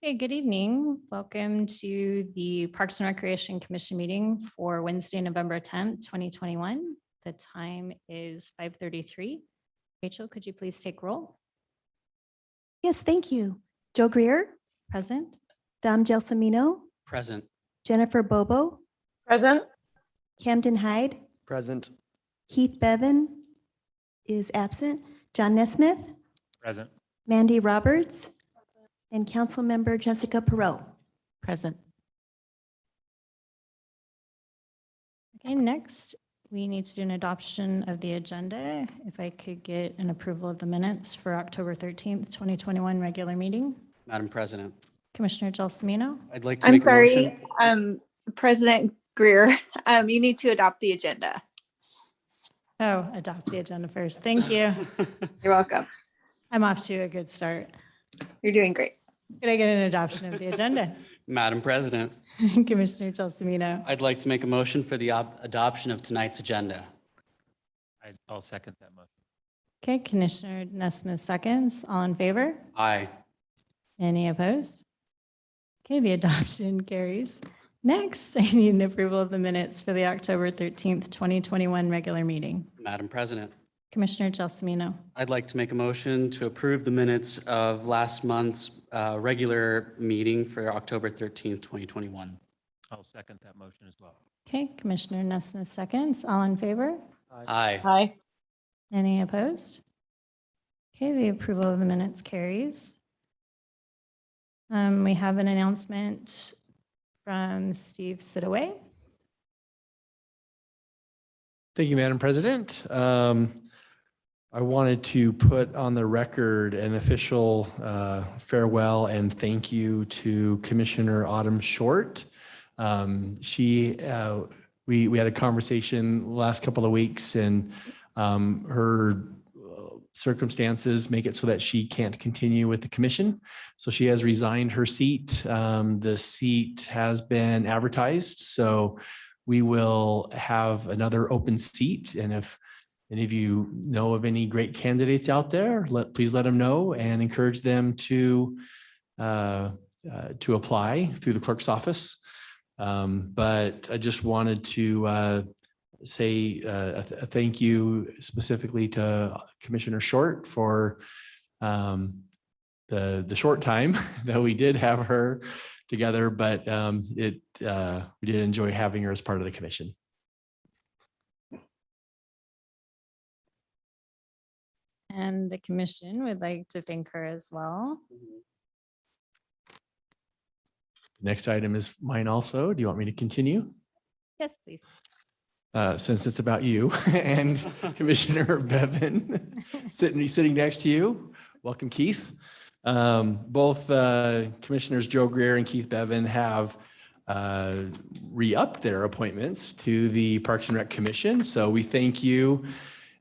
Hey, good evening. Welcome to the Parks and Recreation Commission meeting for Wednesday, November 10th, 2021. The time is 5:33. Rachel, could you please take roll? Yes, thank you. Joe Greer, Present. Dom Gelsomino, Present. Jennifer Bobo, Present. Camden Hyde, Present. Keith Bevan is absent, John Nesmith, Present. Mandy Roberts, and Councilmember Jessica Perot. Present. Okay, next, we need to do an adoption of the agenda. If I could get an approval of the minutes for October 13th, 2021 regular meeting. Madam President, Commissioner Gelsomino. I'd like to I'm make a sorry, motion. President Greer, you need to adopt the agenda. Oh, adopt the agenda first. Thank you. You're welcome. I'm off to a good start. You're doing great. Could I get an adoption of the agenda? Madam President, Commissioner Gelsomino. I'd like to make a motion for the adoption of tonight's agenda. I'll second that motion. Okay, Commissioner Nesmith seconds. All in favor? Aye. Any opposed? Okay, the adoption carries. Next, I need an approval of the minutes for the October 13th, 2021 regular meeting. Madam President, Commissioner Gelsomino. I'd like to make a motion to approve the minutes of last month's regular meeting for October 13th, 2021. I'll second that motion as well. Okay, Commissioner Nesmith seconds. All in favor? Aye. Hi. Any opposed? Okay, the approval of the minutes carries. We have an announcement from Steve Sidaway. Thank you, Madam President. I wanted to put on the record an official farewell and thank you to Commissioner Autumn Short. We had a conversation last couple of weeks, and her circumstances make it so that she can't continue with the commission. So she has resigned her seat. The seat has been advertised, so we will have another open seat. And if any of you know of any great candidates out there, please let them know and encourage them to apply through the clerk's office. But I just wanted to say a thank you specifically to Commissioner Short for the short time that we did have her together, but we did enjoy having her as part of the commission. And the commission would like to thank her as well. Next item is mine also. Do you want me to continue? Yes, please. Since it's about you and Commissioner Bevan sitting next to you. Welcome, Keith. Both Commissioners Joe Greer and Keith Bevan have re-upped their appointments to the Parks and Rec Commission. So we thank you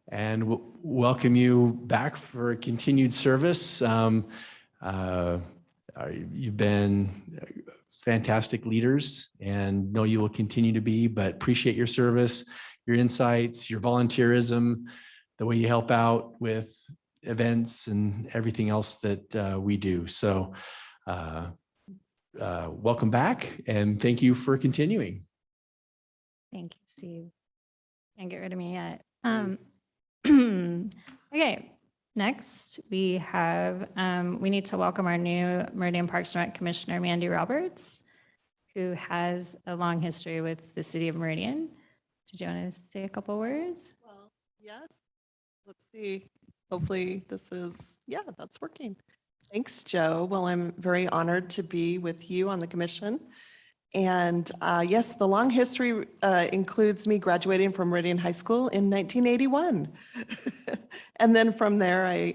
and welcome you back for continued service. You've been fantastic leaders and know you will continue to be, but appreciate your service, your insights, your volunteerism, the way you help out with events and everything else that we do. So welcome back and thank you for continuing. Thank you, Steve. Can't get rid of me yet. Okay, next we have, we need to welcome our new Meridian Parks and Rec Commissioner, Mandy Roberts, who has a long history with the city of Meridian. Did you want to say a couple words? Well, yes. Let's see. Hopefully this is, yeah, that's working. Thanks, Joe. Well, I'm very honored to be with you on the commission. And yes, the long history includes me graduating from Meridian High School in 1981. And then from there, I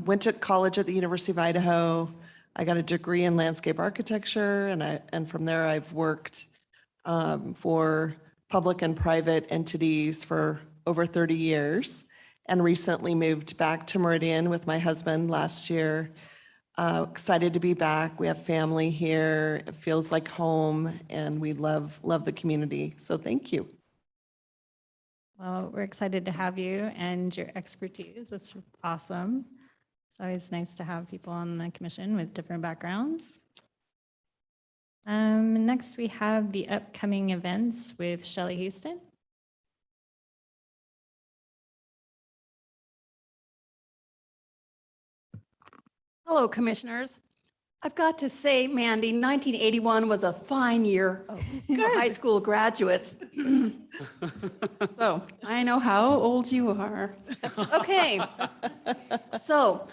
went to college at the University of Idaho. I got a degree in landscape architecture, and from there I've worked for public and private entities for over 30 years, and recently moved back to Meridian with my husband last year. Excited to be back. We have family here. It feels like home, and we love the community. So thank you. Well, we're excited to have you and your expertise. It's awesome. It's always nice to have people on the commission with different backgrounds. Next, we have the upcoming events with Shelley Houston. Hello, Commissioners. I've got to say, Mandy, 1981 was a fine year for high school graduates. So I know how old you are. Okay. So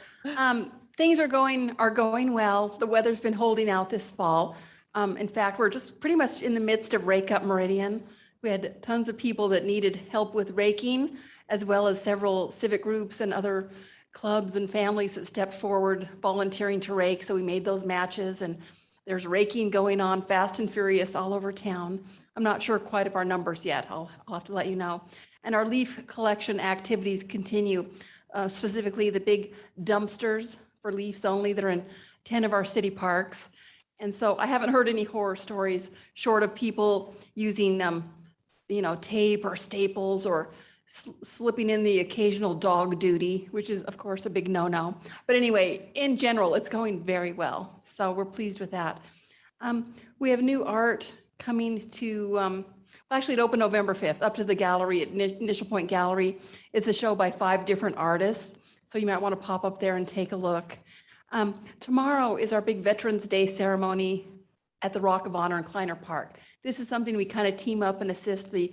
things are going well. The weather's been holding out this fall. In fact, we're just pretty much in the midst of Rake Up Meridian. We had tons of people that needed help with raking, as well as several civic groups and other clubs and families that stepped forward volunteering to rake. So we made those matches, and there's raking going on fast and furious all over town. I'm not sure quite of our numbers yet. I'll have to let you know. And our leaf collection activities continue, specifically the big dumpsters for leaves only that are in 10 of our city parks. And so I haven't heard any horror stories short of people using, tape or staples or slipping in the occasional dog duty, which is of course a big no-no. But anyway, in general, it's going very well. So we're pleased with that. We have new art coming to, actually it opened November 5th, up to the gallery at Initial Point Gallery. It's a show by 5 different artists. So you might want to pop up there and take a look. Tomorrow is our big Veterans Day ceremony at the Rock of Honor in Kleiner Park. This is something we kind of team up and assist the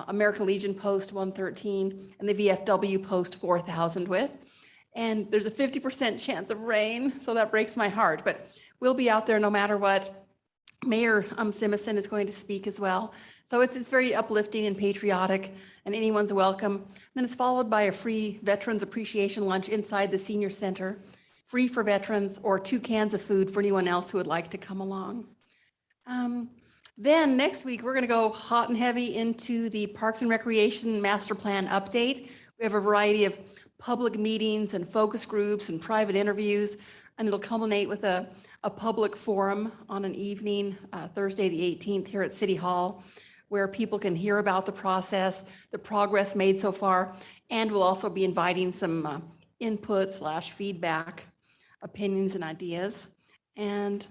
American Legion Post 113 and the VFW Post 4000 with. And there's a 50% chance of rain, so that breaks my heart, but we'll be out there no matter what. Mayor Simison is going to speak as well. So it's very uplifting and patriotic, and anyone's welcome. And then it's followed by a free Veterans Appreciation Lunch inside the Senior Center, free for veterans, or 2 cans of food for anyone else who would like to come along. Then next week, we're going to go hot and heavy into the Parks and Recreation Master Plan update. We have a variety of public meetings and focus groups and private interviews, and it'll culminate with a public forum on an evening, Thursday the 18th here at City Hall, where people can hear about the process, the progress made so far, and we'll also be inviting some input/feedback, opinions and ideas. And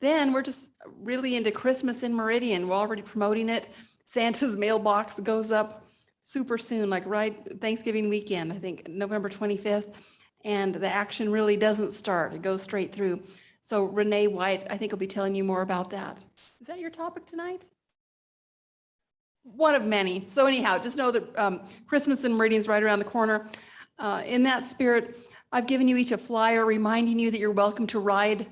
then we're just really into Christmas in Meridian. We're already promoting it. Santa's mailbox goes up super soon, like right Thanksgiving weekend, I think November 25th. And the action really doesn't start. It goes straight through. So Renee White, I think, will be telling you more about that. Is that your topic tonight? One of many. So anyhow, just know that Christmas in Meridian's right around the corner. In that spirit, I've given you each a flyer reminding you that you're welcome to ride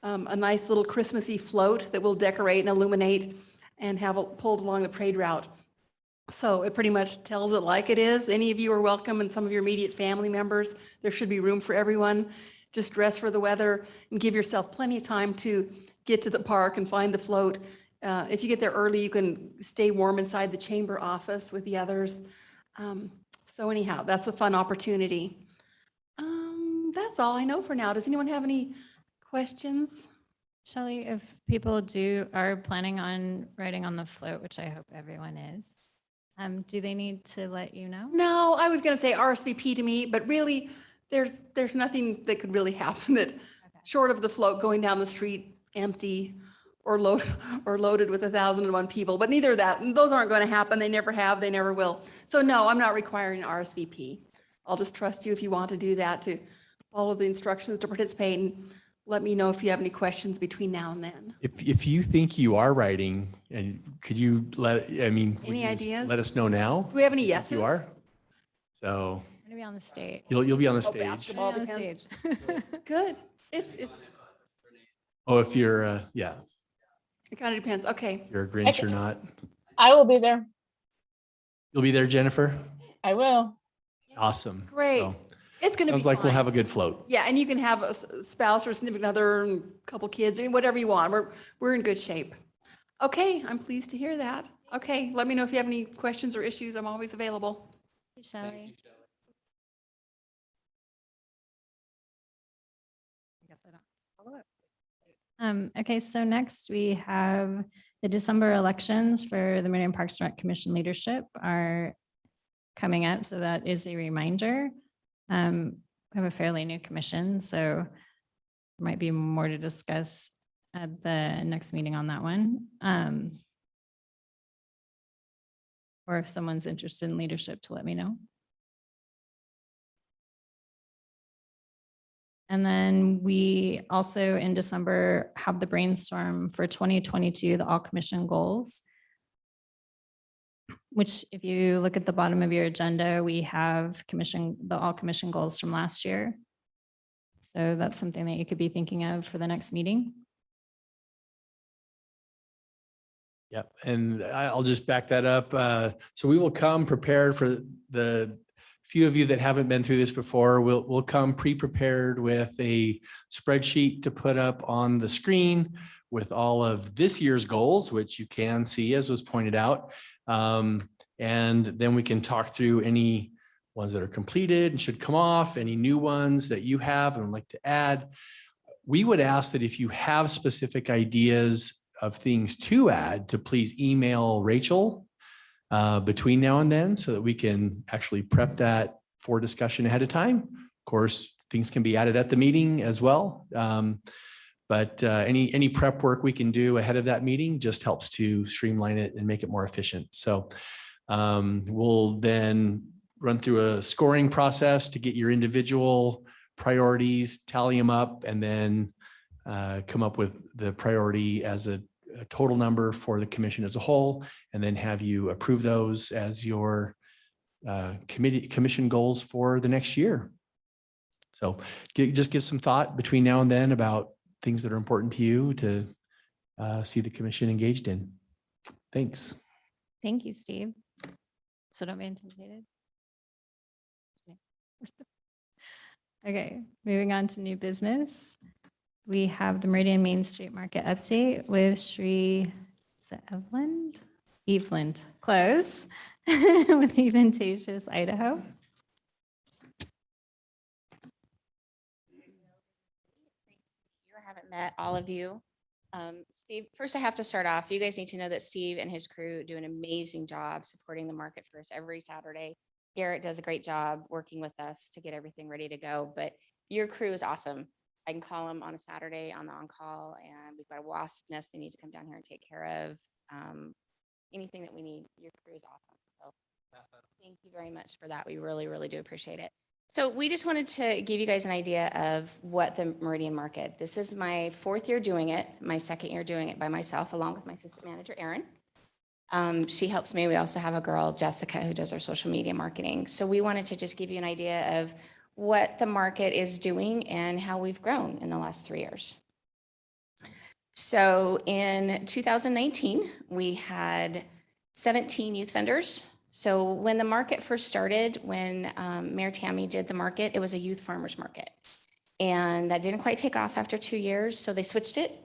a nice little Christmassy float that we'll decorate and illuminate and have pulled along the parade route. So it pretty much tells it like it is. Any of you are welcome, and some of your immediate family members. There should be room for everyone. Just dress for the weather and give yourself plenty of time to get to the park and find the float. If you get there early, you can stay warm inside the chamber office with the others. So anyhow, that's a fun opportunity. That's all I know for now. Does anyone have any questions? Shelley, if people are planning on riding on the float, which I hope everyone is, do they need to let you know? No, I was going to say RSVP to me, but really there's nothing that could really happen that short of the float going down the street empty or loaded with 1,001 people, but neither of that, those aren't going to happen. They never have, they never will. So no, I'm not requiring RSVP. I'll just trust you if you want to do that, to follow the instructions to participate, and let me know if you have any questions between now and then. If you think you are writing, and could you would Any you ideas? let us know now? Do we have any if yeses? You are? So I'm gonna be on the stage. you'll be on the Oh, stage. basketball On the depends. stage. Good. It's Oh, if you're, yeah, it kind of depends. Okay. you're a Grinch or not. I will be there. You'll be there, Jennifer? I will. Awesome. Great. So, It's going to be sounds like we'll fine. have a good float. Yeah, and you can have a spouse or significant other and a couple kids, I mean, whatever you want. We're in good shape. Okay, I'm pleased to hear that. Okay, let me know if you have any questions or issues. I'm always available. Shelley. I guess I don't follow up. Okay, so next we have the December elections for the Meridian Parks and Rec Commission leadership are coming up. So that is a reminder. We have a fairly new commission, so there might be more to discuss at the next meeting on that one. Or if someone's interested in leadership, to let me know. And then we also in December have the brainstorm for 2022, the all commission goals, which if you look at the bottom of your agenda, we have the all commission goals from last year. So that's something that you could be thinking of for the next meeting. Yep, and I'll just back that up. So we will come prepared for the few of you that haven't been through this before. We'll come pre-prepared with a spreadsheet to put up on the screen with all of this year's goals, which you can see as was pointed out. And then we can talk through any ones that are completed and should come off, any new ones that you have and would like to add. We would ask that if you have specific ideas of things to add, to please email Rachel between now and then so that we can actually prep that for discussion ahead of time. Of course, things can be added at the meeting as well. But any prep work we can do ahead of that meeting just helps to streamline it and make it more efficient. So we'll then run through a scoring process to get your individual priorities, tally them up, and then come up with the priority as a total number for the commission as a whole, and then have you approve those as your commission goals for the next year. So just give some thought between now and then about things that are important to you to see the commission engaged in. Thanks. Thank you, Steve. So don't be intimidated. Okay, moving on to new business. We have the Meridian Main Street Market update with is it Evelyn? Evelyn, close, with Eventatious, Idaho. I haven't met all of you. Steve, first I have to start off. You guys need to know that Steve and his crew do an amazing job supporting the market for us every Saturday. Garrett does a great job working with us to get everything ready to go, but your crew is awesome. I can call them on a Saturday on the on-call, and we've got a wasp nest they need to come down here and take care of. Anything that we need, your crew is awesome. So thank you very much for that. We really, really do appreciate it. So we just wanted to give you guys an idea of what the Meridian market. This is my 4th year doing it, my 2nd year doing it by myself, along with my assistant manager, Erin. She helps me. We also have a girl, Jessica, who does our social media marketing. So we wanted to just give you an idea of what the market is doing and how we've grown in the last 3 years. So in 2019, we had 17 youth vendors. So when the market first started, when Mayor Tammy did the market, it was a youth farmers market. And that didn't quite take off after 2 years, so they switched it.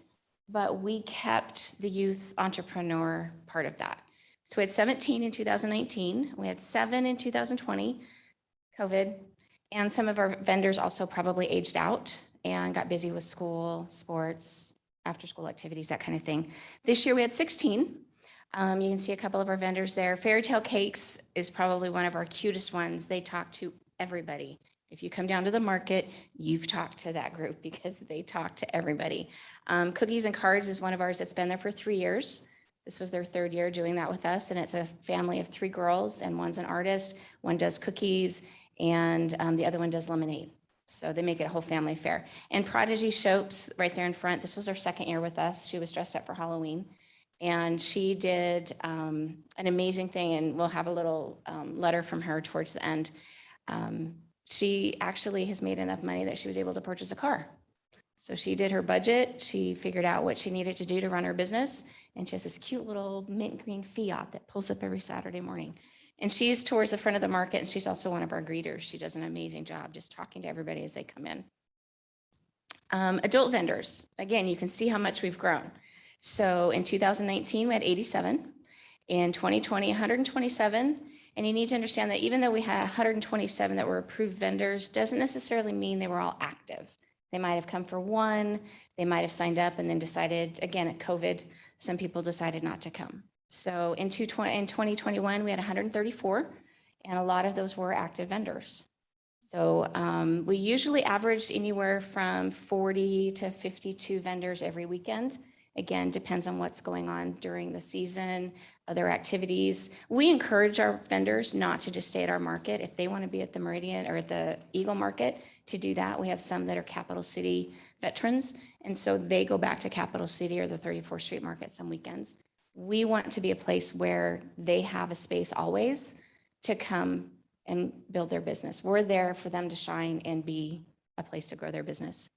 But we kept the youth entrepreneur part of that. So we had 17 in 2019. We had 7 in 2020, COVID. And some of our vendors also probably aged out and got busy with school, sports, after school activities, that kind of thing. This year we had 16. You can see a couple of our vendors there. Fairytale Cakes is probably one of our cutest ones. They talk to everybody. If you come down to the market, you've talked to that group because they talk to everybody. Cookies and Cards is one of ours that's been there for 3 years. This was their 3rd year doing that with us, and it's a family of 3 girls, and one's an artist, one does cookies, and the other one does lemonade. So they make it a whole family affair. And Prodigy Shopes right there in front, this was her 2nd year with us. She was dressed up for Halloween. And she did an amazing thing, and we'll have a little letter from her towards the end. She actually has made enough money that she was able to purchase a car. So she did her budget. She figured out what she needed to do to run her business. And she has this cute little mint green Fiat that pulls up every Saturday morning. And she's towards the front of the market, and she's also one of our greeters. She does an amazing job just talking to everybody as they come in. Adult vendors, again, you can see how much we've grown. So in 2019, we had 87. In 2020, 127. And you need to understand that even though we had 127 that were approved vendors, doesn't necessarily mean they were all active. They might have come for one, they might have signed up and then decided, again, at COVID, some people decided not to come. So in 2021, we had 134, and a lot of those were active vendors. So we usually averaged anywhere from 40 to 52 vendors every weekend. Again, depends on what's going on during the season, other activities. We encourage our vendors not to just stay at our market. If they want to be at the Meridian or at the Eagle Market, to do that. We have some that are Capital City veterans, and so they go back to Capital City or the 34th Street Market some weekends. We want to be a place where they have a space always to come and build their business. We're there for them to shine and be a place to grow their business.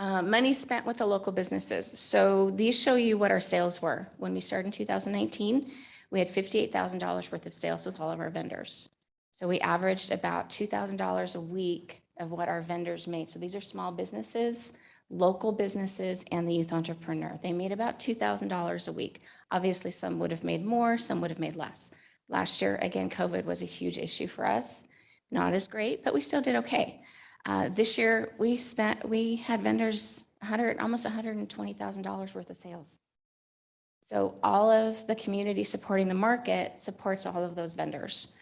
Money spent with the local businesses. So these show you what our sales were. When we started in 2019, we had $58,000 worth of sales with all of our vendors. So we averaged about $2,000 a week of what our vendors made. So these are small businesses, local businesses, and the youth entrepreneur. They made about $2,000 a week. Obviously, some would have made more, some would have made less. Last year, again, COVID was a huge issue for us. Not as great, but we still did okay. This year, we had vendors almost $120,000 worth of sales. So all of the community supporting the market supports all of those vendors.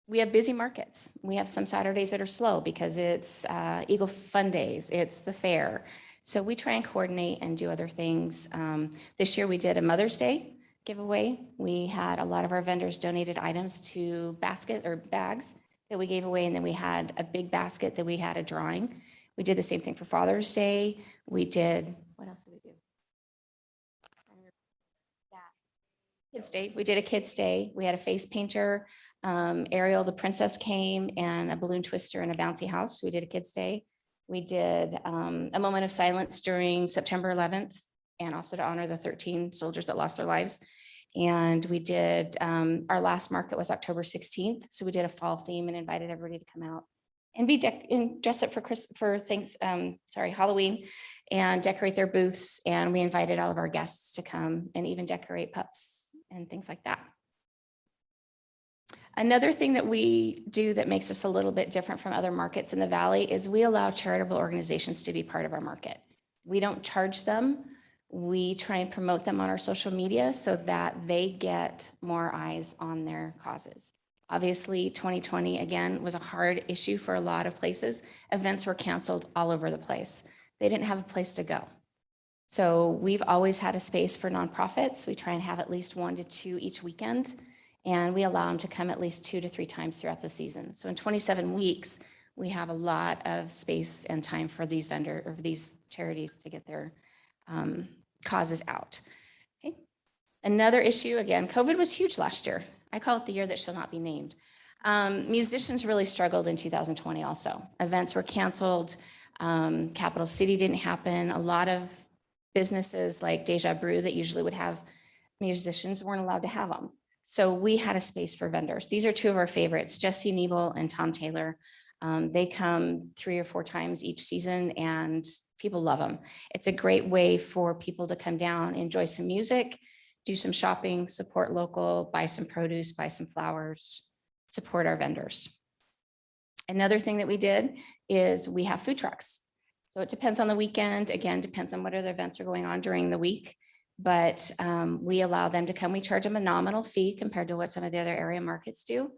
We have busy markets. We have some Saturdays that are slow because it's Eagle Fun Days, it's the fair. So we try and coordinate and do other things. This year we did a Mother's Day giveaway. We had a lot of our vendors donated items to bags that we gave away, and then we had a big basket that we had a drawing. We did the same thing for Father's Day. We did, what else did we do? Kids Day. We did a Kids Day. We had a face painter. Ariel, the princess, came, and a balloon twister and a bouncy house. We did a Kids Day. We did a moment of silence during September 11th, and also to honor the 13 soldiers that lost their lives. And we did, our last market was October 16th. So we did a fall theme and invited everybody to come out and dress up for Halloween, and decorate their booths. And we invited all of our guests to come and even decorate pups and things like that. Another thing that we do that makes us a little bit different from other markets in the Valley is we allow charitable organizations to be part of our market. We don't charge them. We try and promote them on our social media so that they get more eyes on their causes. Obviously, 2020, again, was a hard issue for a lot of places. Events were canceled all over the place. They didn't have a place to go. So we've always had a space for nonprofits. We try and have at least 1 to 2 each weekend, and we allow them to come at least 2 to 3 times throughout the season. So in 27 weeks, we have a lot of space and time for these these charities to get their causes out. Okay. Another issue, again, COVID was huge last year. I call it the year that shall not be named. Musicians really struggled in 2020 also. Events were canceled. Capital City didn't happen. A lot of businesses like Deja Brew that usually would have musicians weren't allowed to have them. So we had a space for vendors. These are 2 of our favorites, Jesse Nebel and Tom Taylor. They come 3 or 4 times each season, and people love them. It's a great way for people to come down, enjoy some music, do some shopping, support local, buy some produce, buy some flowers, support our vendors. Another thing that we did is we have food trucks. So it depends on the weekend. Again, depends on what other events are going on during the week. But we allow them to come. We charge them a nominal fee compared to what some of the other area markets do.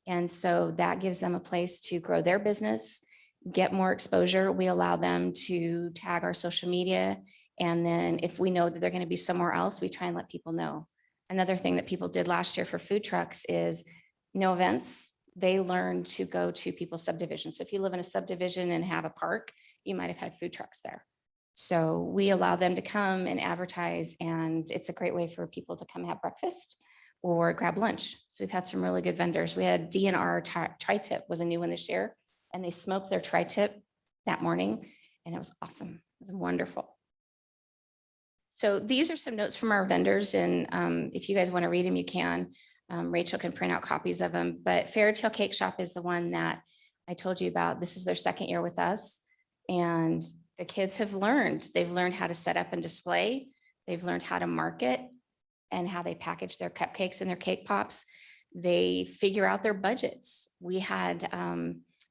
And so that gives them a place to grow their business, get more exposure. We allow them to tag our social media. And then if we know that they're going to be somewhere else, we try and let people know. Another thing that people did last year for food trucks is no events. They learned to go to people's subdivisions. So if you live in a subdivision and have a park, you might have had food trucks there. So we allow them to come and advertise, and it's a great way for people to come have breakfast or grab lunch. So we've had some really good vendors. We had DNR Tri-Tip was a new one this year, and they smoked their tri-tip that morning, and it was awesome. It was wonderful. So these are some notes from our vendors, and if you guys want to read them, you can. Rachel can print out copies of them, but Fairytale Cake Shop is the one that I told you about. This is their 2nd year with us, and the kids have learned. They've learned how to set up and display. They've learned how to market and how they package their cupcakes and their cake pops. They figure out their budgets. We had,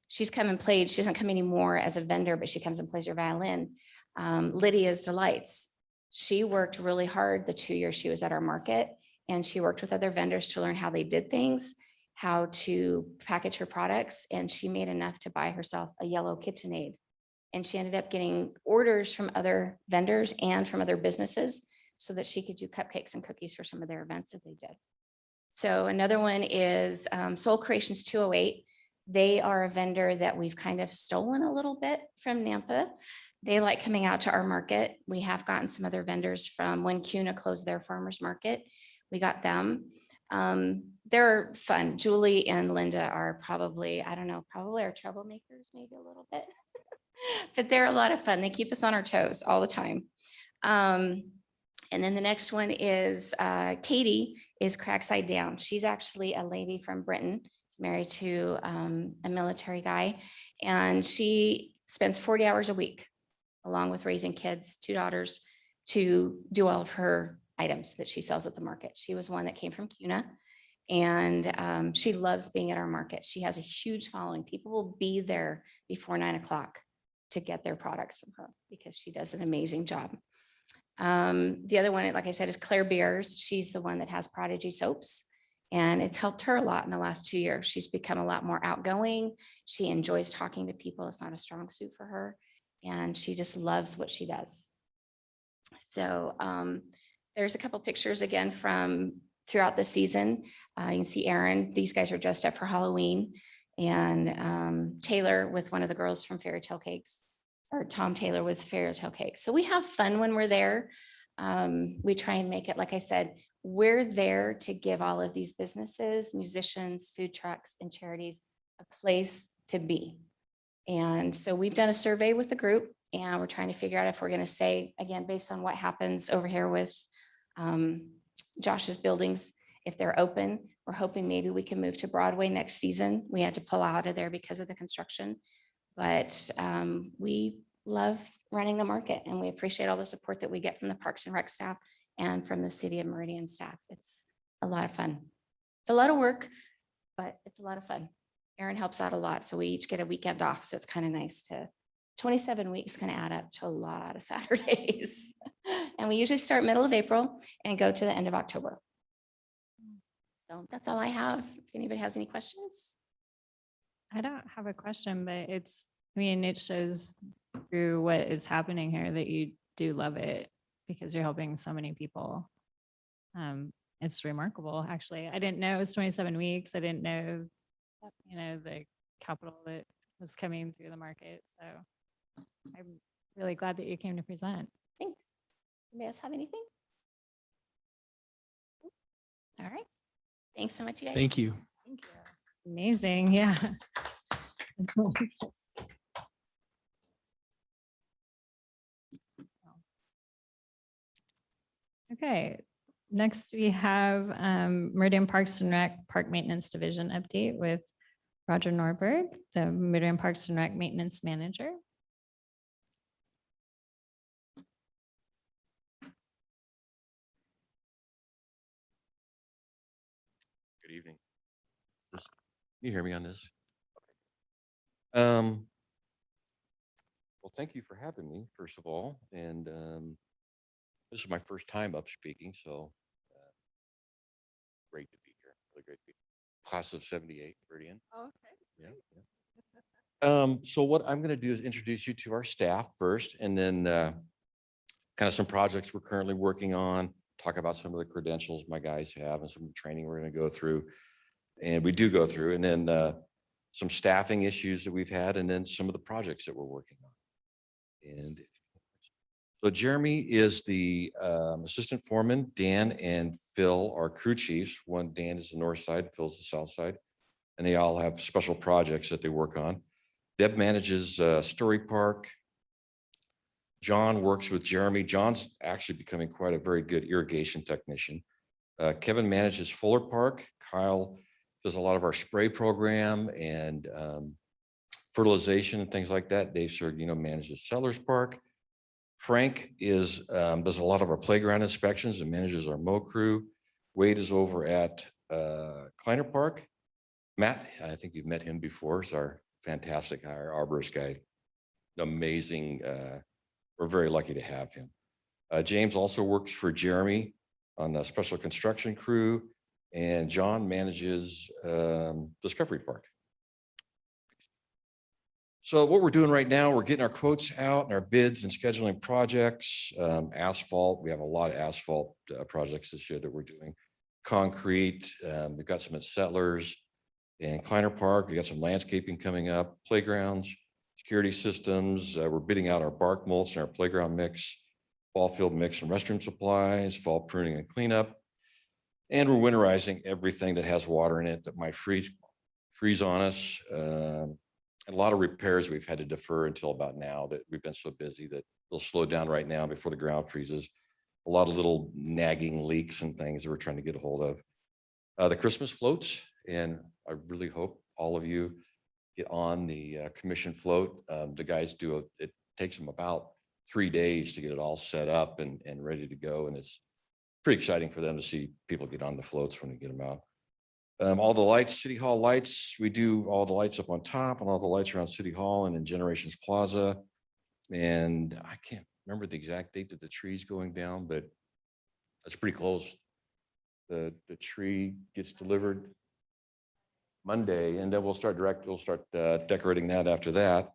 she's come and played, she doesn't come anymore as a vendor, but she comes and plays her violin. Lydia's Delights. She worked really hard the 2 years she was at our market, and she worked with other vendors to learn how they did things. how to package her products, and she made enough to buy herself a yellow KitchenAid. And she ended up getting orders from other vendors and from other businesses so that she could do cupcakes and cookies for some of their events that they did. So another one is Soul Creations 208. They are a vendor that we've kind of stolen a little bit from Nampa. They like coming out to our market. We have gotten some other vendors from when CUNA closed their farmers market. We got them. They're fun. Julie and Linda are probably, I don't know, probably our troublemakers, maybe a little bit, but they're a lot of fun. They keep us on our toes all the time. And then the next one is Katie is Crackside Down. She's actually a lady from Britain. She's married to a military guy, and she spends 40 hours a week, along with raising kids, 2 daughters, to do all of her items that she sells at the market. She was one that came from CUNA, and she loves being at our market. She has a huge following. People will be there before 9 o'clock to get their products from her because she does an amazing job. The other one, like I said, is Claire Beers. She's the one that has Prodigy soaps, and it's helped her a lot in the last 2 years. She's become a lot more outgoing. She enjoys talking to people. It's not a strong suit for her, and she just loves what she does. So there's a couple pictures again from throughout the season. You can see Aaron. These guys are dressed up for Halloween, and Taylor with one of the girls from Fairytale Cakes, or Tom Taylor with Fairytale Cakes. So we have fun when we're there. We try and make it, like I said, we're there to give all of these businesses, musicians, food trucks, and charities a place to be. And so we've done a survey with the group, and we're trying to figure out if we're going to say, again, based on what happens over here with Josh's buildings, if they're open, we're hoping maybe we can move to Broadway next season. We had to pull out of there because of the construction. But we love running the market, and we appreciate all the support that we get from the Parks and Rec staff and from the City of Meridian staff. It's a lot of fun. It's a lot of work, but it's a lot of fun. Aaron helps out a lot, so we each get a weekend off. So it's kind of nice to, 27 weeks can add up to a lot of Saturdays. And we usually start middle of April and go to the end of October. So that's all I have. If anybody has any questions. I don't have a question, but it's, I mean, it shows through what is happening here that you do love it because you're helping so many people. It's remarkable, actually. I didn't know it was 27 weeks. I didn't know, you know, the capital that was coming through the market. So I'm really glad that you came to present. Thanks. Anybody else have anything? All right. Thanks so much, you guys. Thank you. Thank you. Amazing, yeah. Okay, next we have Meridian Parks and Rec Park Maintenance Division update with Roger Norberg, the Meridian Parks and Rec Maintenance Manager. Good evening. Can you hear me on this? Well, thank you for having me, first of all. And this is my first time up speaking, so great to be here. Really great to be here. Class of 78, Meridian. Oh, okay. Yeah. So what I'm going to do is introduce you to our staff first, and then kind of some projects we're currently working on, talk about some of the credentials my guys have and some of the training we're going to go through. And we do go through, and then some staffing issues that we've had, and then some of the projects that we're working on. And so Jeremy is the assistant foreman. Dan and Phil are crew chiefs. Dan is the north side, Phil's the south side, and they all have special projects that they work on. Deb manages Story Park. John works with Jeremy. John's actually becoming quite a very good irrigation technician. Kevin manages Fuller Park. Kyle does a lot of our spray program and fertilization and things like that. Dave Sergino manages Sellers Park. Frank does a lot of our playground inspections and manages our mow crew. Wade is over at Kleiner Park. Matt, I think you've met him before, is our fantastic arborist guy. Amazing. We're very lucky to have him. James also works for Jeremy on the special construction crew. And John manages Discovery Park. So what we're doing right now, we're getting our quotes out and our bids and scheduling projects. Asphalt, we have a lot of asphalt projects this year that we're doing. Concrete, we've got some at Settlers and Kleiner Park. We got some landscaping coming up, playgrounds, security systems. We're bidding out our bark mulch and our playground mix, ball field mix and restroom supplies, fall pruning and cleanup. And we're winterizing everything that has water in it that might freeze on us. A lot of repairs we've had to defer until about now that we've been so busy that they'll slow down right now before the ground freezes. A lot of little nagging leaks and things that we're trying to get a hold of. The Christmas floats, and I really hope all of you get on the commission float. The guys do it takes them about 3 days to get it all set up and ready to go. And it's pretty exciting for them to see people get on the floats when we get them out. All the lights, City Hall lights, we do all the lights up on top and all the lights around City Hall and in Generations Plaza. And I can't remember the exact date that the tree's going down, but that's pretty close. The tree gets delivered Monday, and then we'll start decorating that after that.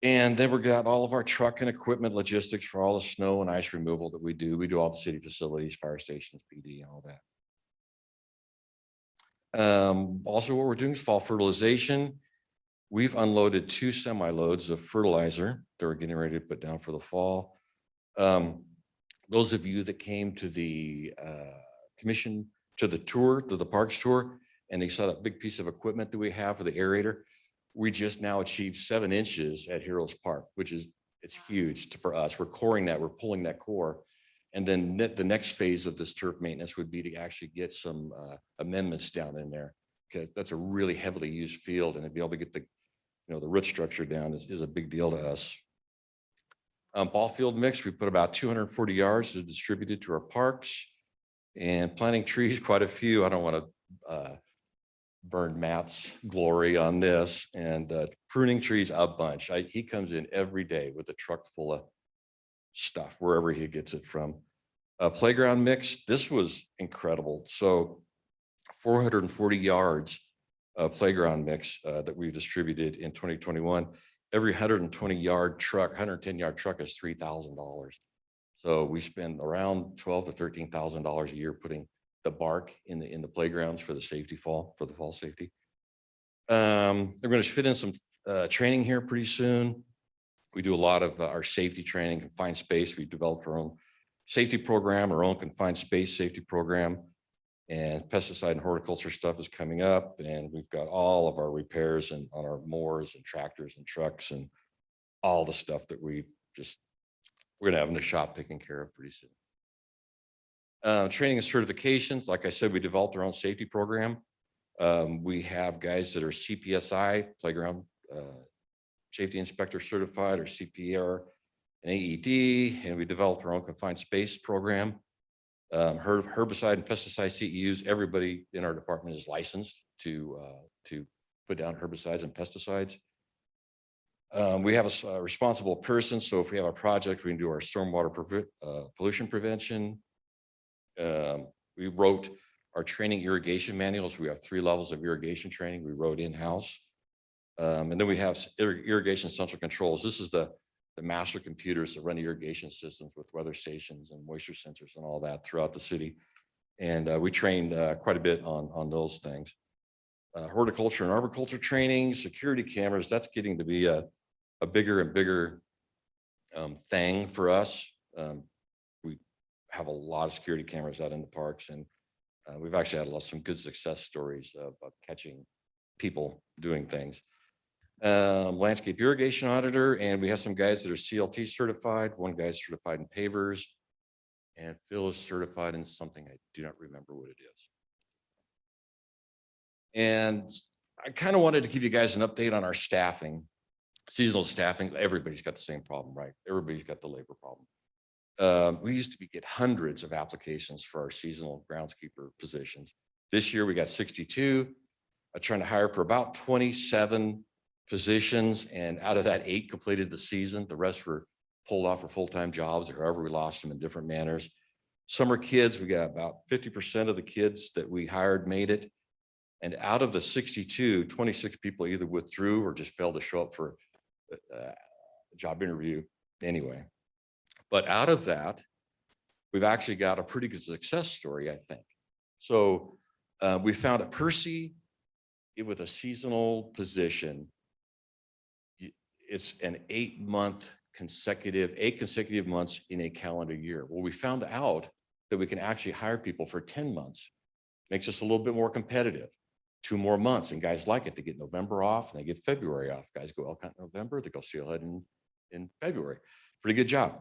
And then we've got all of our truck and equipment logistics for all the snow and ice removal that we do. We do all the city facilities, fire stations, PD, and all that. Also, what we're doing is fall fertilization. We've unloaded 2 semi-loads of fertilizer that we're getting ready to put down for the fall. Those of you that came to the commission, to the tour, to the parks tour, and they saw that big piece of equipment that we have for the aerator, we just now achieved 7 inches at Heroes Park, which is, it's huge for us. We're coring that, we're pulling that core. And then the next phase of this turf maintenance would be to actually get some amendments down in there, because that's a really heavily used field, and to be able to get the, you know, the root structure down is a big deal to us. Ball field mix, we put about 240 yards to distributed to our parks, and planting trees, quite a few. I don't want to burn Matt's glory on this, and pruning trees a bunch. He comes in every day with a truck full of stuff, wherever he gets it from. Playground mix, this was incredible. So 440 yards of playground mix that we distributed in 2021. Every 120 yard truck, 110 yard truck is $3,000. So we spend around $12,000 to $13,000 a year putting the bark in the playgrounds for the fall safety. They're going to fit in some training here pretty soon. We do a lot of our safety training, confined space. We developed our own safety program, our own confined space safety program, and pesticide and horticulture stuff is coming up. And we've got all of our repairs and on our mowers and tractors and trucks and all the stuff that we're going to have in the shop taken care of pretty soon. Training and certifications. Like I said, we developed our own safety program. We have guys that are CPSI, playground safety inspector certified, or CPR and AED, and we developed our own confined space program. Herbicide and pesticide CEUs, everybody in our department is licensed to put down herbicides and pesticides. We have a responsible person, so if we have a project, we can do our stormwater pollution prevention. We wrote our training irrigation manuals. We have 3 levels of irrigation training we wrote in-house. And then we have irrigation central controls. This is the master computers that run the irrigation systems with weather stations and moisture sensors and all that throughout the city. And we trained quite a bit on those things. Horticulture and arboriculture training, security cameras, that's getting to be a bigger and bigger thing for us. We have a lot of security cameras out in the parks, and we've actually had some good success stories of catching people doing things. Landscape irrigation auditor, and we have some guys that are CLT certified. One guy's certified in pavers, and Phil is certified in something I do not remember what it is. And I kind of wanted to give you guys an update on our staffing, seasonal staffing. Everybody's got the same problem, right? Everybody's got the labor problem. We used to get hundreds of applications for our seasonal groundskeeper positions. This year we got 62. I'm trying to hire for about 27 positions, and out of that 8 completed the season. The rest were pulled off for full-time jobs, or however we lost them in different manners. Summer kids, we got about 50% of the kids that we hired made it. And out of the 62, 26 people either withdrew or just failed to show up for a job interview anyway. But out of that, we've actually got a pretty good success story, I think. So we found at Percy, with a seasonal position, it's an 8 consecutive months in a calendar year. Well, we found out that we can actually hire people for 10 months. Makes us a little bit more competitive. 2 more months, and guys like it. They get November off and they get February off. Guys go Elkhart in November, they go Steelhead in February. Pretty good job.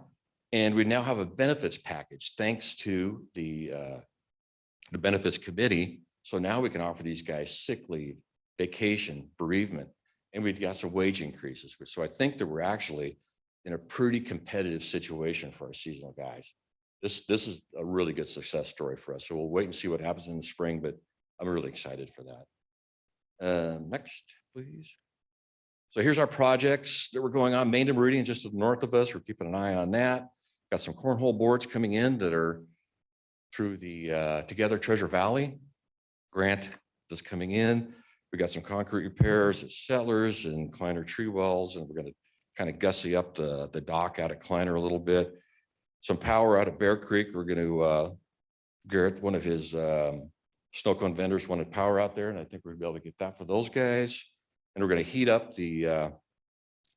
And we now have a benefits package thanks to the benefits committee. So now we can offer these guys sick leave, vacation, bereavement, and we've got some wage increases. So I think that we're actually in a pretty competitive situation for our seasonal guys. This is a really good success story for us. So we'll wait and see what happens in the spring, but I'm really excited for that. Next, please. So here's our projects that were going on. Main and Meridian, just to the north of us. We're keeping an eye on that. Got some cornhole boards coming in that are through the Together Treasure Valley grant that's coming in. We got some concrete repairs at Settlers and Kleiner tree wells, and we're going to kind of gussy up the dock out at Kleiner a little bit. Some power out of Bear Creek. We're going to, Garrett, one of his snow cone vendors wanted power out there, and I think we'll be able to get that for those guys. And we're going to heat up the, going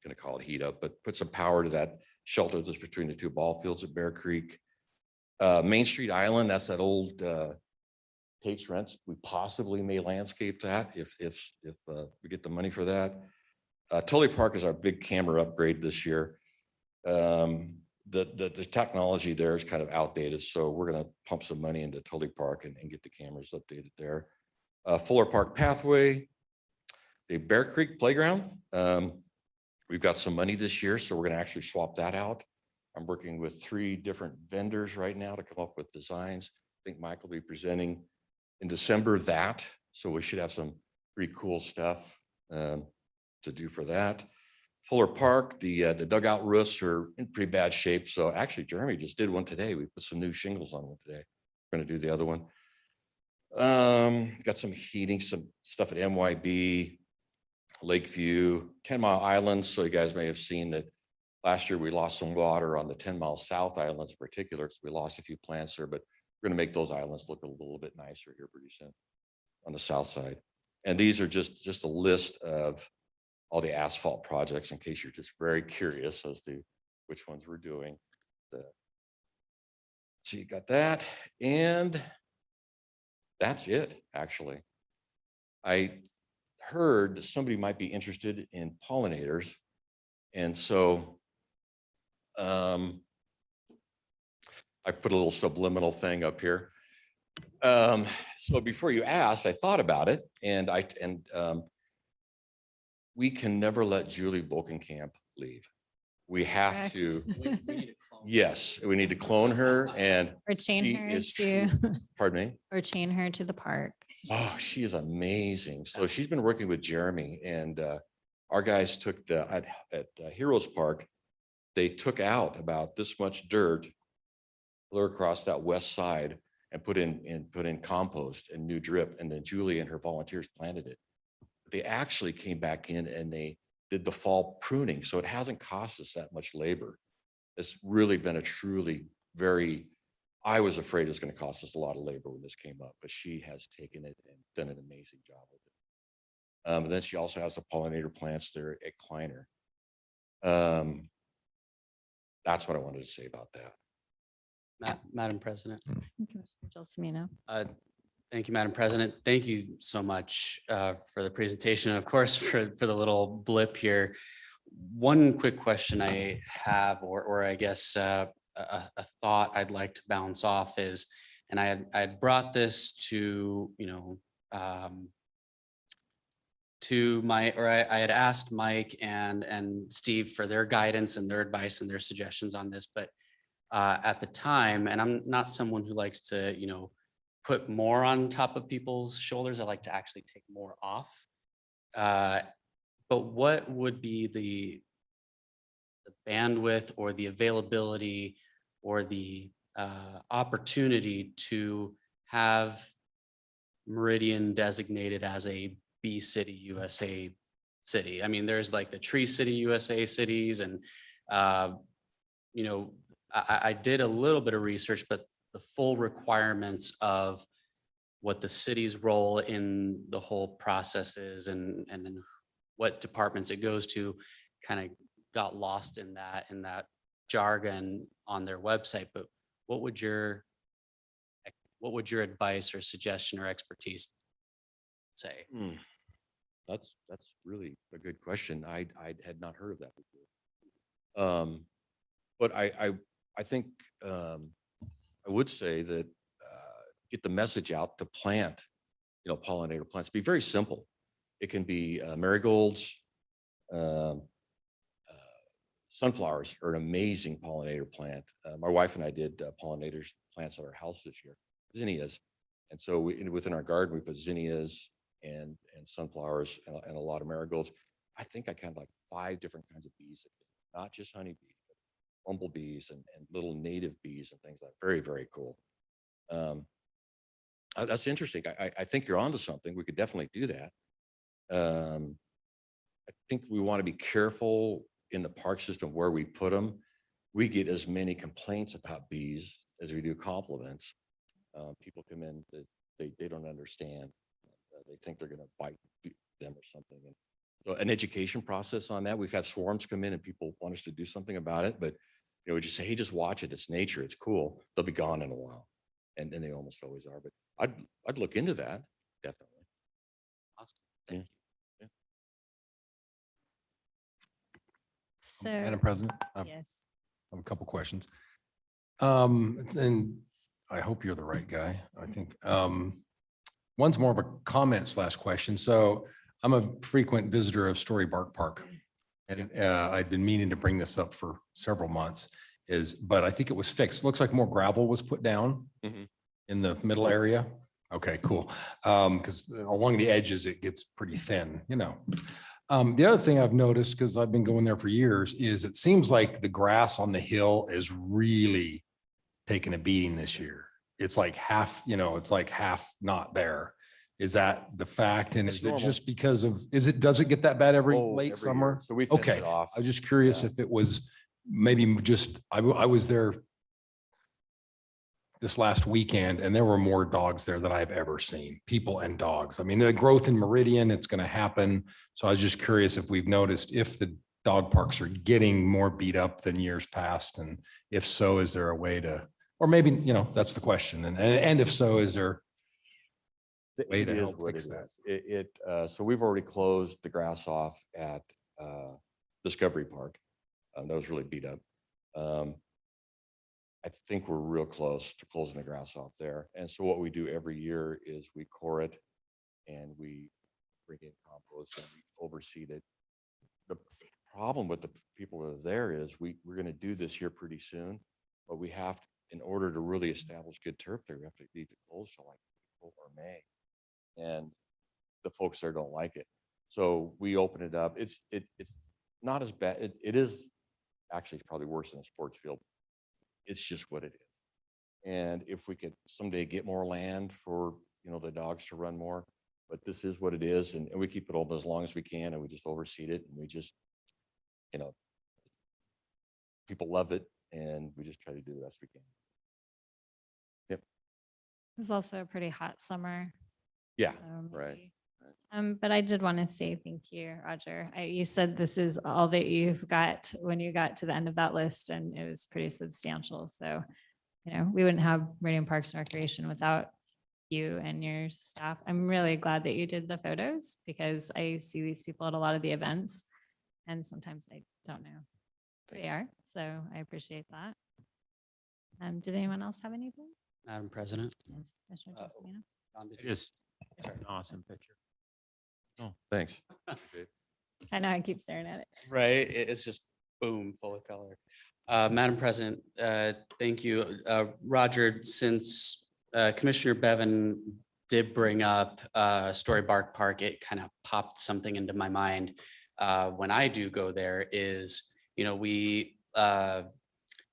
to call it heat up, but put some power to that shelter that's between the 2 ball fields at Bear Creek. Main Street Island, that's that old Tate's Rents. We possibly may landscape that if we get the money for that. Tully Park is our big camera upgrade this year. The technology there is kind of outdated, so we're going to pump some money into Tully Park and get the cameras updated there. Fuller Park Pathway, the Bear Creek Playground. We've got some money this year, so we're going to actually swap that out. I'm working with 3 different vendors right now to come up with designs. I think Mike will be presenting in December that, so we should have some pretty cool stuff to do for that. Fuller Park, the dugout roofs are in pretty bad shape. So actually, Jeremy just did one today. We put some new shingles on one today. We're going to do the other one. Got some heating, some stuff at MYB, Lakeview, 10 Mile Islands. So you guys may have seen that last year we lost some water on the 10 Mile South Islands in particular. So we lost a few plants there, but we're going to make those islands look a little bit nicer here pretty soon on the south side. And these are just a list of all the asphalt projects in case you're just very curious as to which ones we're doing. So you got that, and that's it, actually. I heard that somebody might be interested in pollinators. And so I put a little subliminal thing up here. So before you asked, I thought about it, and we can never let Julie Bokenkamp leave. We have to. Yes, we need to clone her, and Or chain her to, pardon me? or chain her to the park. Oh, she is amazing. So she's been working with Jeremy, and our guys took at Heroes Park, they took out about this much dirt clear across that west side and put in compost and new drip, and then Julie and her volunteers planted it. They actually came back in and they did the fall pruning, so it hasn't cost us that much labor. It's really been a truly I was afraid it was going to cost us a lot of labor when this came up, but she has taken it and done an amazing job with it. And then she also has the pollinator plants there at Kleiner. That's what I wanted to say about that. Madam President. Gelsomino. Thank you, Madam President. Thank you so much for the presentation. Of course, for the little blip here. One quick question I have, or I guess a thought I'd like to bounce off is, and I had brought this to, I had asked Mike and Steve for their guidance and their advice and their suggestions on this, but at the time, and I'm not someone who likes to, put more on top of people's shoulders. I like to actually take more off. But what would be the bandwidth or the availability or the opportunity to have Meridian designated as a Bee City USA city. I mean, there's like the Tree City USA cities and, you know, I did a little bit of research, but the full requirements of what the city's role in the whole process is and then what departments it goes to kind of got lost in that jargon on their website. But what would your advice or suggestion or expertise say? That's really a good question. I had not heard of that before. But I think I would say that get the message out to plant, you know, pollinator plants. Be very simple. It can be marigolds. Sunflowers are an amazing pollinator plant. My wife and I did pollinators plants at our house this year, zinnias. And so within our garden, we put zinnias and sunflowers and a lot of marigolds. I think I kind of like 5 different kinds of bees, not just honeybees, but bumblebees and little native bees and things like that. Very, very cool. That's interesting. I think you're onto something. We could definitely do that. I think we want to be careful in the park system where we put them. We get as many complaints about bees as we do compliments. People come in that they don't understand. They think they're going to bite them or something. And so an education process on that. We've had swarms come in and people want us to do something about it, but you know, we just say, hey, just watch it. It's nature. It's cool. They'll be gone in a while, and they almost always are. But I'd look into that, definitely. Awesome. Thank you. So, Madam President, I yes. have a couple questions. And I hope you're the right guy. I think one's more of a comment / question. So I'm a frequent visitor of Story Bark Park. And I've been meaning to bring this up for several months but I think it was fixed. Looks like more gravel was put down in the middle area. Okay, cool. Because along the edges, it gets pretty thin, you know. The other thing I've noticed, because I've been going there for years, is it seems like the grass on the hill is really taking a beating this year. It's like half, you know, it's like half not there. Is that the fact? And It's is it normal. just because of, does it get that bad every late Every summer? year. So we finish Okay, it off. I was just curious Yeah. if it was maybe just, I was there this last weekend and there were more dogs there than I've ever seen, people and dogs. I mean, the growth in Meridian, it's going to happen. So I was just curious if we've noticed if the dog parks are getting more beat up than years past. And if so, is there a way to, or maybe, you know, that's the question. And if so, is there way It to is help what fix it that? is. So we've already closed the grass off at Discovery Park. That was really beat up. I think we're real close to closing the grass off there. And so what we do every year is we core it and we bring in compost and we overseed it. The problem with the people that are there is we're going to do this here pretty soon, but we have to, in order to really establish good turf there, we have to leave it closed till like April or May. And the folks there don't like it. So we open it up. It's not as bad. It is actually probably worse than a sports field. It's just what it is. And if we could someday get more land for, you know, the dogs to run more, but this is what it is. And we keep it open as long as we can. And we just overseed it. And we just, you know, people love it. And we just try to do the best we can. Yep. It was also a pretty hot summer. Yeah. so Right. maybe- But I did want to say thank you, Roger. You said this is all that you've got when you got to the end of that list, and it was pretty substantial. So, you know, we wouldn't have Meridian Parks and Recreation without you and your staff. I'm really glad that you did the photos because I see these people at a lot of the events, and sometimes I don't know who they are. So I appreciate that. Did anyone else have anything? Madam President. Yes, Commissioner Jessamine. John, did you- Just it's an awesome picture. Oh, thanks. I know I keep staring at it. Right, it's just boom, full of color. Madam President, thank you. Roger, since Commissioner Bevan did bring up Story Bark Park, it kind of popped something into my mind when I do go there is, you know, we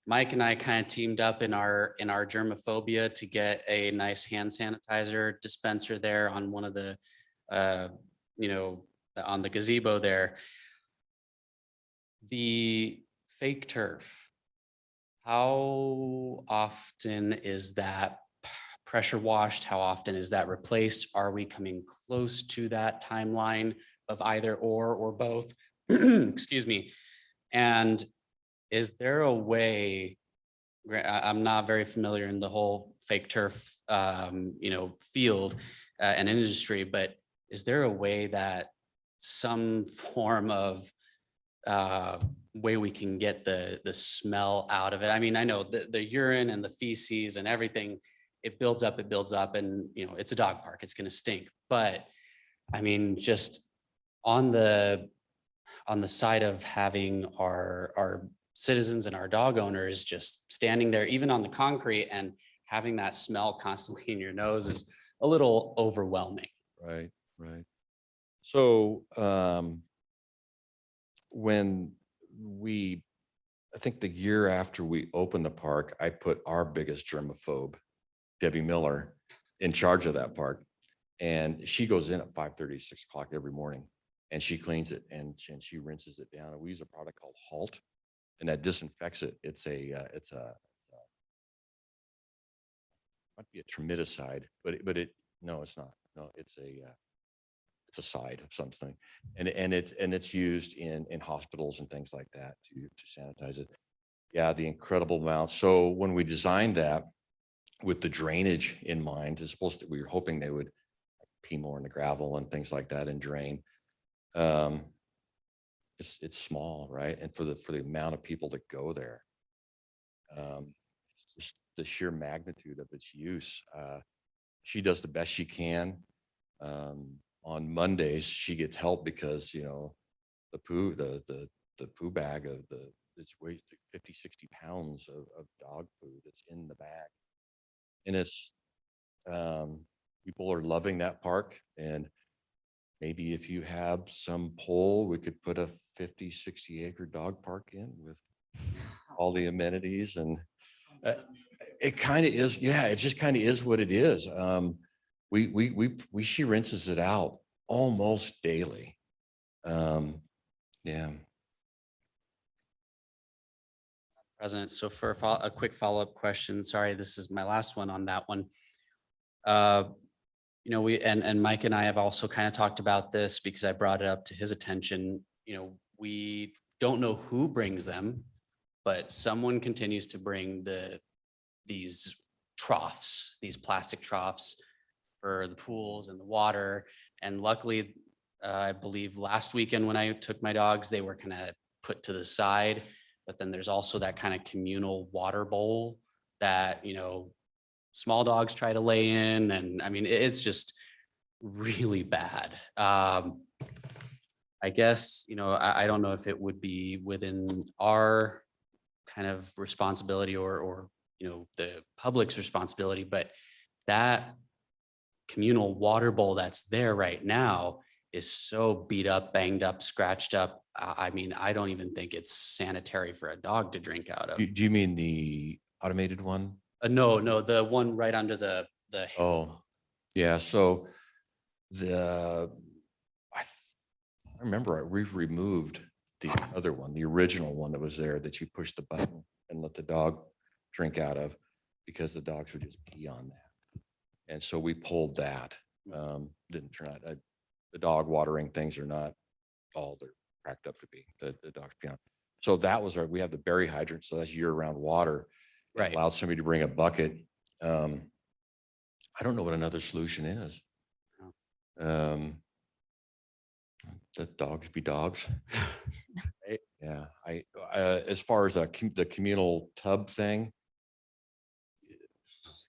Mike and I kind of teamed up in our germophobia to get a nice hand sanitizer dispenser there on one of the, you know, on the gazebo there. The fake turf, how often is that pressure washed? How often is that replaced? Are we coming close to that timeline of either or both? Excuse me. And is there a way, I'm not very familiar in the whole fake turf, you know, field and industry, but is there a way that some form of way we can get the smell out of it? I mean, I know the urine and the feces and everything, it builds up and, you know, it's a dog park, it's going to stink. But I mean, just on the side of having our citizens and our dog owners just standing there, even on the concrete, and having that smell constantly in your nose is a little overwhelming. Right. So, when I think the year after we opened the park, I put our biggest germaphobe, Debbie Miller, in charge of that park. And she goes in at 5:30, 6 o'clock every morning, and she cleans it and she rinses it down. And we use a product called Halt, and that disinfects it. It's might be a termiticide, but no, it's not. No, it's a side of something, and it's used in hospitals and things like that to sanitize it. Yeah, the incredible amount. So when we designed that with the drainage in mind, we were hoping they would pee more in the gravel and things like that and drain. It's small, right? And for the amount of people that go there, just the sheer magnitude of its use. She does the best she can. On Mondays, she gets help because, you know, the poo bag of it's weighs 50, 60 pounds of dog poo that's in the bag. And it's, people are loving that park. And maybe if you have some pull, we could put a 50, 60 acre dog park in with all the amenities. And it kind of is. Yeah, it just kind of is what it is. She rinses it out almost daily. Yeah. President, so for a quick follow-up question, sorry, this is my last one on that one. You know, we and Mike and I have also kind of talked about this because I brought it up to his attention. You know, we don't know who brings them, but someone continues to bring these troughs, these plastic troughs for the pools and the water. And luckily, I believe last weekend when I took my dogs, they were kind of put to the side. But then there's also that kind of communal water bowl that, you know, small dogs try to lay in. And I mean, it's just really bad. I guess, you know, I don't know if it would be within our kind of responsibility or, you know, the public's responsibility, but that communal water bowl that's there right now is so beat up, banged up, scratched up. I mean, I don't even think it's sanitary for a dog to drink out of. Do you mean the automated one? No, the one right under the. Oh, yeah. So I remember we've removed the other one, the original one that was there that you push the button and let the dog drink out of, because the dogs would just pee on that. And so we pulled that. Didn't turn out, the dog watering things are not all they're cracked up to be. The dogs pee on. So that was we have the berry hydrant. So that's year-round water. Right. Allowed somebody to bring a bucket. I don't know what another solution is. Let dogs be dogs. Right. Yeah. As far as the communal tub thing,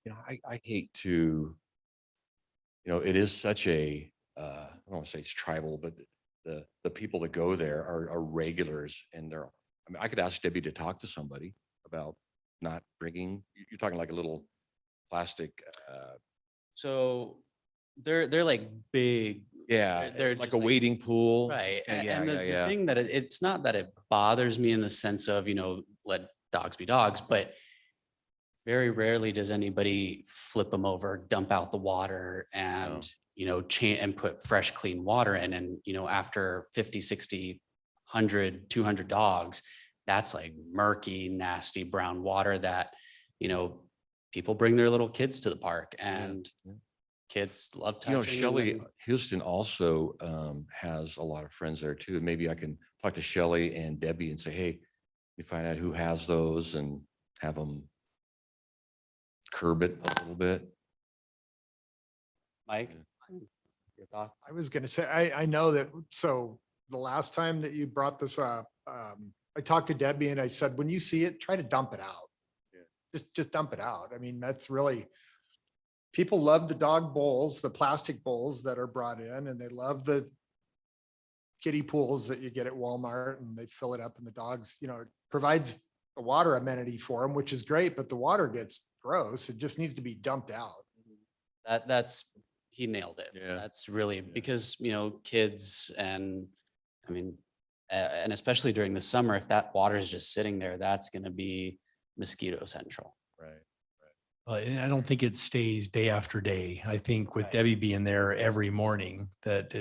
you know, I hate to, you know, it is such a, I don't want to say it's tribal, but the people that go there are regulars, and I mean, I could ask Debbie to talk to somebody about not bringing, you're talking like a little plastic. So they're like big. Yeah, they're like just a wading pool. Right. Yeah, And the yeah. thing that it's not that it bothers me in the sense of, you know, let dogs be dogs, but very rarely does anybody flip them over, dump out the water and, you know, change and put fresh, clean water in. And, you know, after 50, 60, 100, 200 dogs, that's like murky, nasty brown water that, you know, people bring their little kids to the park and kids love touching. You know, Shelley them. Houston also has a lot of friends there too. Maybe I can talk to Shelley and Debbie and say, hey, you find out who has those and have them curb it a little bit. Mike, your thoughts? I was going to say, I know that, so the last time that you brought this up, I talked to Debbie and I said, when you see it, try to dump it out. Just dump it out. I mean, that's really, people love the dog bowls, the plastic bowls that are brought in, and they love the kiddie pools that you get at Walmart, and they fill it up and the dogs, you know, it provides a water amenity for them, which is great, but the water gets gross. It just needs to be dumped out. That's, he nailed it. Yeah. That's really because, you know, kids and I mean, and especially during the summer, if that water is just sitting there, that's going to be mosquito central. Right. And I don't think it stays day after day. I think with Debbie being there every morning that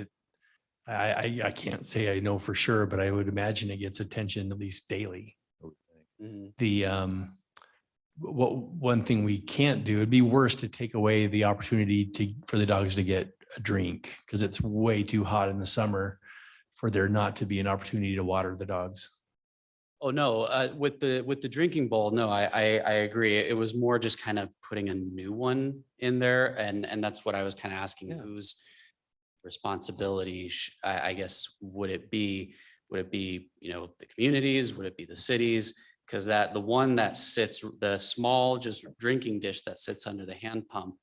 I can't say I know for sure, but I would imagine it gets attention at least daily. The one thing we can't do, it'd be worse to take away the opportunity for the dogs to get a drink because it's way too hot in the summer for there not to be an opportunity to water the dogs. Oh, no, with the drinking bowl, no, I agree. It was more just kind of putting a new one in there. And that's what I was kind of asking, whose responsibility, I guess, would it be, you know, the communities? Would it be the cities? Because the one that sits, the small just drinking dish that sits under the hand pump.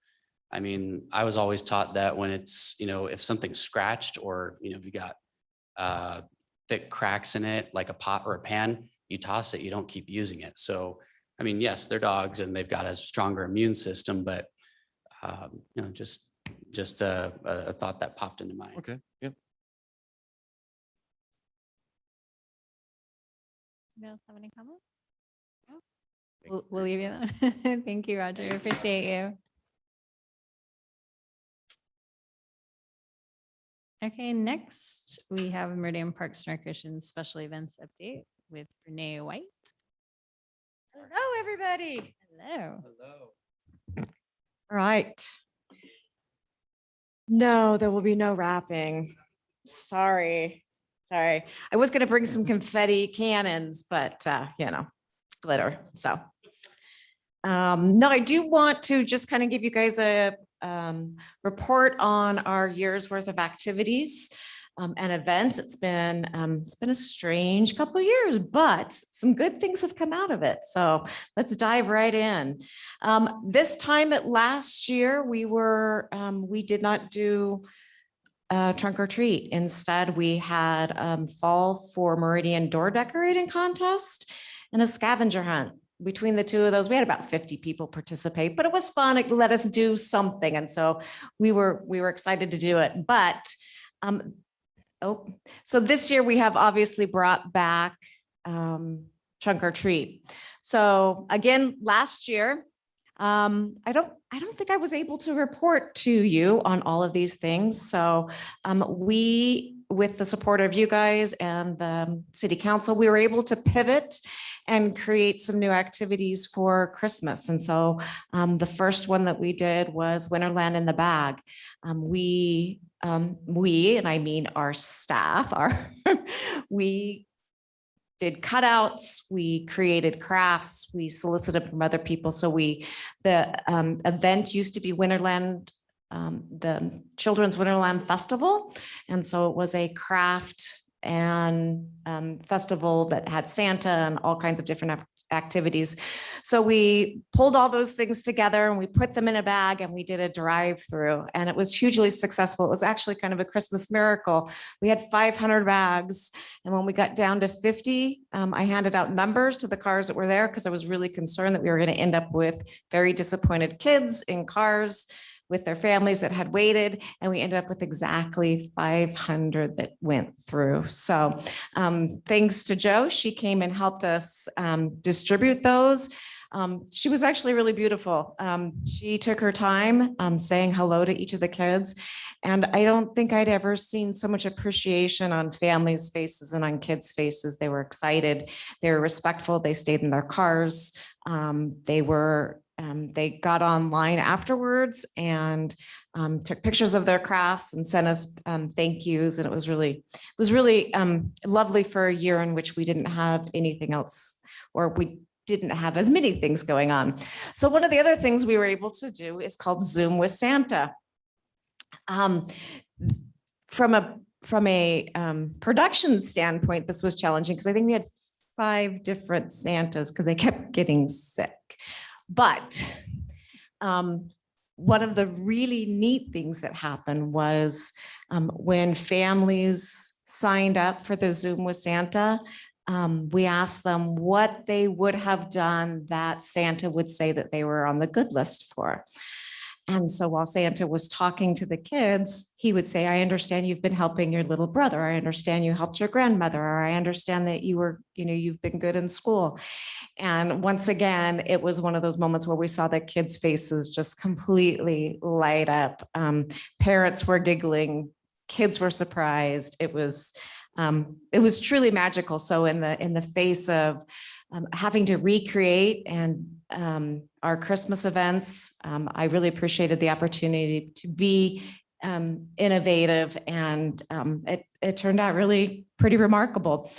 I mean, I was always taught that when it's, you know, if something's scratched or, you know, if you got thick cracks in it, like a pot or a pan, you toss it, you don't keep using it. So, I mean, yes, they're dogs and they've got a stronger immune system, but, you know, just a thought that popped into mind. Okay. Yep. Anybody else have any comments? No? We'll leave you alone. Thank you, Roger. Appreciate you. Okay, next we have Meridian Parks and Recreation Special Events Update with Renee White. Hello, everybody. Hello. Hello. All right. No, there will be no wrapping. Sorry. I was going to bring some confetti cannons, but you know, glitter. So no, I do want to just kind of give you guys a report on our year's worth of activities and events. It's been a strange couple of years, but some good things have come out of it. So let's dive right in. This time last year, we did not do trunk or treat. Instead, we had fall for Meridian door decorating contest and a scavenger hunt. Between the two of those, we had about 50 people participate, but it was fun. It let us do something. And so we were excited to do it. But so this year we have obviously brought back trunk or treat. So again, last year, I don't think I was able to report to you on all of these things. So we, with the support of you guys and the city council, we were able to pivot and create some new activities for Christmas. And so the first one that we did was Winterland in the Bag. We, and I mean our staff, we did cutouts, we created crafts, we solicited from other people. So the event used to be Winterland, the Children's Winterland Festival. And so it was a craft and festival that had Santa and all kinds of different activities. So we pulled all those things together and we put them in a bag and we did a drive-through, and it was hugely successful. It was actually kind of a Christmas miracle. We had 500 bags, and when we got down to 50, I handed out numbers to the cars that were there because I was really concerned that we were going to end up with very disappointed kids in cars with their families that had waited, and we ended up with exactly 500 that went through. So thanks to Joe, she came and helped us distribute those. She was actually really beautiful. She took her time saying hello to each of the kids. And I don't think I'd ever seen so much appreciation on families' faces and on kids' faces. They were excited. They were respectful. They stayed in their cars. They got online afterwards and took pictures of their crafts and sent us thank yous. And it was really lovely for a year in which we didn't have anything else, or we didn't have as many things going on. So one of the other things we were able to do is called Zoom with Santa. From a production standpoint, this was challenging because I think we had 5 different Santas because they kept getting sick. But one of the really neat things that happened was when families signed up for the Zoom with Santa, we asked them what they would have done that Santa would say that they were on the good list for. And so while Santa was talking to the kids, he would say, I understand you've been helping your little brother. I understand you helped your grandmother, or I understand that you've been good in school. And once again, it was one of those moments where we saw the kids' faces just completely light up. Parents were giggling, kids were surprised. It was truly magical. So in the face of having to recreate and our Christmas events, I really appreciated the opportunity to be innovative, and it turned out really pretty remarkable.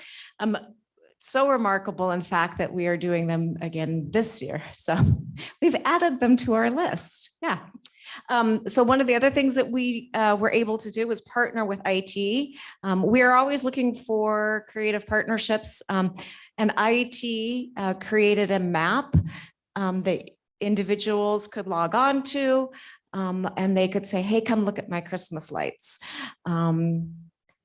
So remarkable, in fact, that we are doing them again this year. So we've added them to our list. Yeah. So one of the other things that we were able to do was partner with IT. We are always looking for creative partnerships, and IT created a map that individuals could log on to, and they could say, hey, come look at my Christmas lights.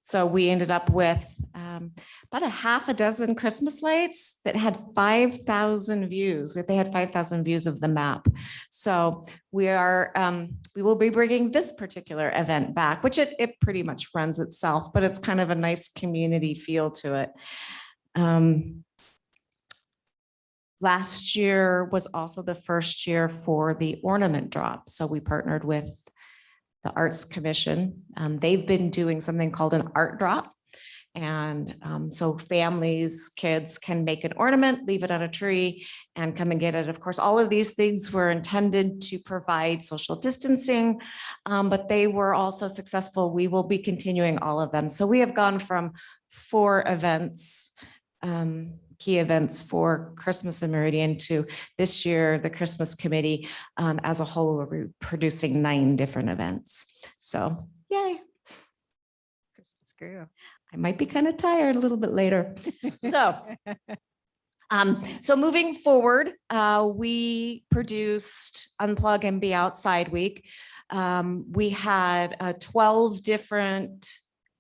So we ended up with about a half a dozen Christmas lights that had 5,000 views. They had 5,000 views of the map. So we will be bringing this particular event back, which it pretty much runs itself, but it's kind of a nice community feel to it. Last year was also the first year for the Ornament Drop. So we partnered with the Arts Commission. They've been doing something called an art drop. And so families, kids can make an ornament, leave it on a tree, and come and get it. Of course, all of these things were intended to provide social distancing, but they were also successful. We will be continuing all of them. So we have gone from 4 events, key events for Christmas in Meridian, to this year, the Christmas committee as a whole, we're producing 9 different events. So yay. Christmas grew. I might be kind of tired a little bit later. So moving forward, we produced Unplug and Be Outside Week. We had 12 different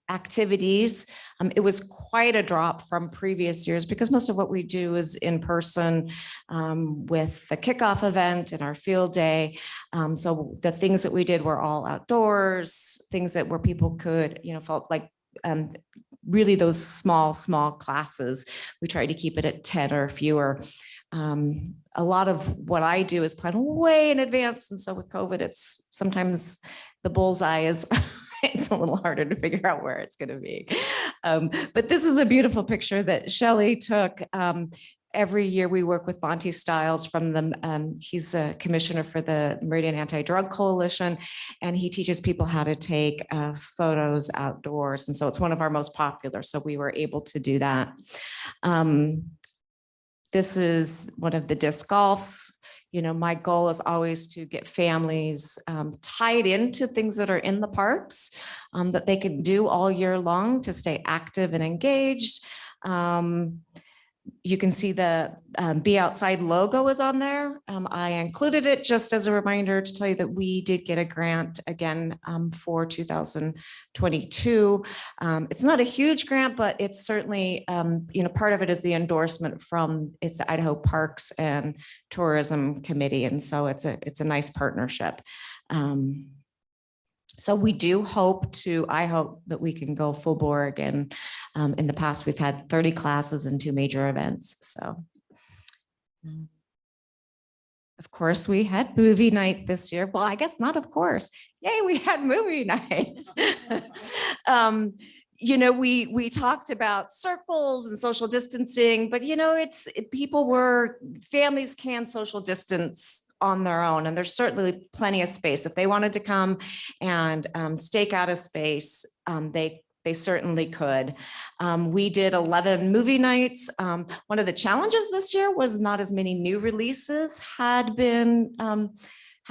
activities. It was quite a drop from previous years because most of what we do is in person, with the kickoff event and our field day. So the things that we did were all outdoors, things that where people could, felt like really those small classes. We tried to keep it at 10 or fewer. A lot of what I do is plan way in advance. And so with COVID, it's sometimes the bullseye is it's a little harder to figure out where it's going to be. But this is a beautiful picture that Shelley took. Every year we work with Monty Stiles from the, he's a commissioner for the Meridian Anti-Drug Coalition, and he teaches people how to take photos outdoors. And so it's one of our most popular. So we were able to do that. This is one of the disc golfs. My goal is always to get families tied into things that are in the parks that they can do all year long to stay active and engaged. You can see the Be Outside logo is on there. I included it just as a reminder to tell you that we did get a grant again for 2022. It's not a huge grant, but it's certainly, part of it is the endorsement from, it's the Idaho Parks and Tourism Committee. And so it's a nice partnership. So we do I hope that we can go full bore again. In the past, we've had 30 classes and 2 major events. So of course we had movie night this year. Well, I guess not, of course. Yay, we had movie night. We talked about circles and social distancing, but families can social distance on their own, and there's certainly plenty of space. If they wanted to come and stake out a space, they certainly could. We did 11 movie nights. One of the challenges this year was not as many new releases had been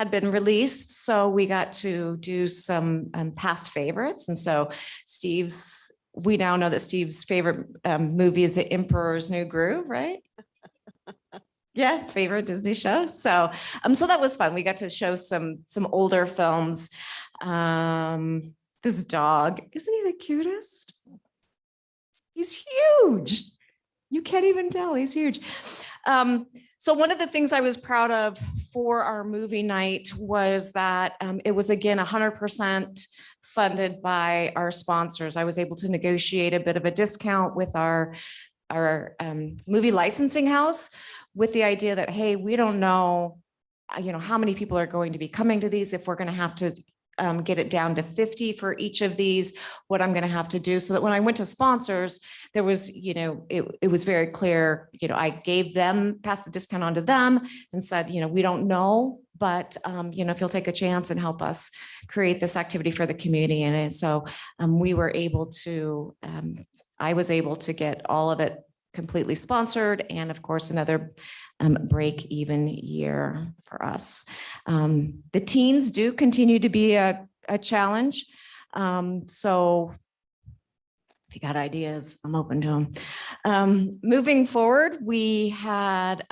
released. So we got to do some past favorites. And so we now know that Steve's favorite movie is The Emperor's New Groove, right? Yeah, favorite Disney show. So that was fun. We got to show some older films. This dog, isn't he the cutest? He's huge. You can't even tell, he's huge. So one of the things I was proud of for our movie night was that it was, again, 100% funded by our sponsors. I was able to negotiate a bit of a discount with our movie licensing house, with the idea that, hey, we don't know, how many people are going to be coming to these, if we're going to have to get it down to 50 for each of these, what I'm going to have to do, so that when I went to sponsors, there was, it was very clear, I passed the discount on to them and said, we don't know, but, if you'll take a chance and help us create this activity for the community. And so we were able to, I was able to get all of it completely sponsored, and of course another break-even year for us. The teens do continue to be a challenge. So if you got ideas, I'm open to them. Moving forward, we had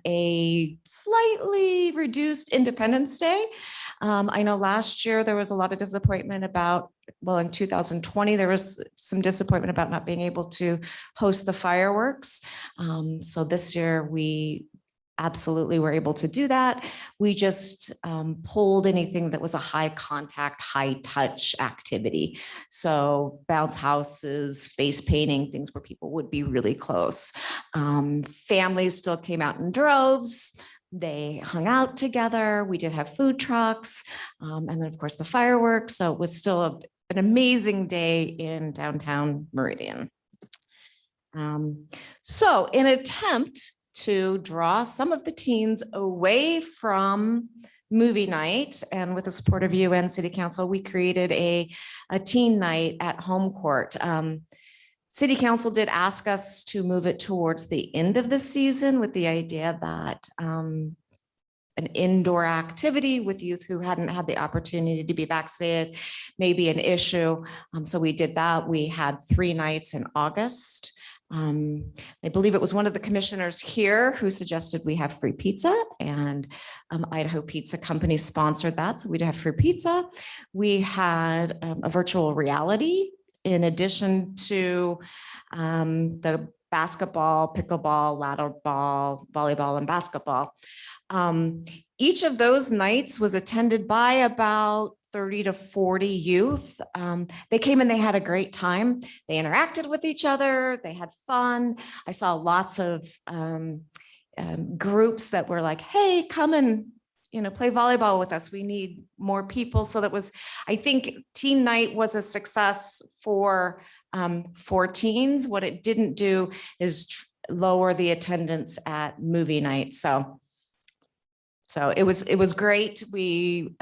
a slightly reduced Independence Day. I know last year there was a lot of disappointment in 2020, there was some disappointment about not being able to host the fireworks. So this year we absolutely were able to do that. We just pulled anything that was a high contact, high touch activity. So bounce houses, face painting, things where people would be really close. Families still came out in droves. They hung out together. We did have food trucks, and then of course the fireworks. So it was still an amazing day in downtown Meridian. So in an attempt to draw some of the teens away from movie night, and with the support of you and City Council, we created a teen night at Home Court. City Council did ask us to move it towards the end of the season, with the idea that an indoor activity with youth who hadn't had the opportunity to be vaccinated may be an issue. So we did that. We had 3 nights in August. I believe it was one of the commissioners here who suggested we have free pizza, and Idaho Pizza Company sponsored that. So we'd have free pizza. We had a virtual reality in addition to the basketball, pickleball, ladder ball, volleyball, and basketball. Each of those nights was attended by about 30 to 40 youth. They came and they had a great time. They interacted with each other. They had fun. I saw lots of groups that were like, hey, come and play volleyball with us. We need more people. So I think teen night was a success for teens. What it didn't do is lower the attendance at movie night. So it was great. We,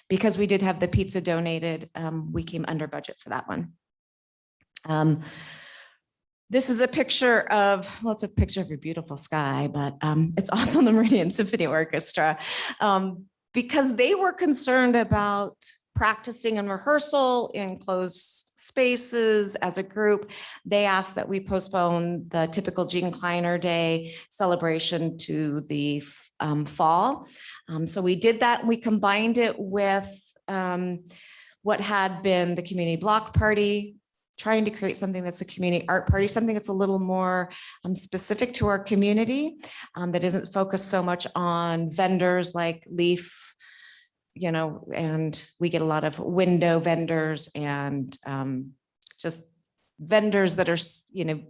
because we did have the pizza donated, we came under budget for that one. This is a picture of, well, it's a picture of a beautiful sky, but it's also the Meridian Symphony Orchestra, because they were concerned about practicing and rehearsal in closed spaces as a group. They asked that we postpone the typical Jean Kleiner Day celebration to the fall. So we did that. We combined it with what had been the community block party, trying to create something that's a community art party, something that's a little more specific to our community, that isn't focused so much on vendors like Leaf, and we get a lot of window vendors and just vendors that are,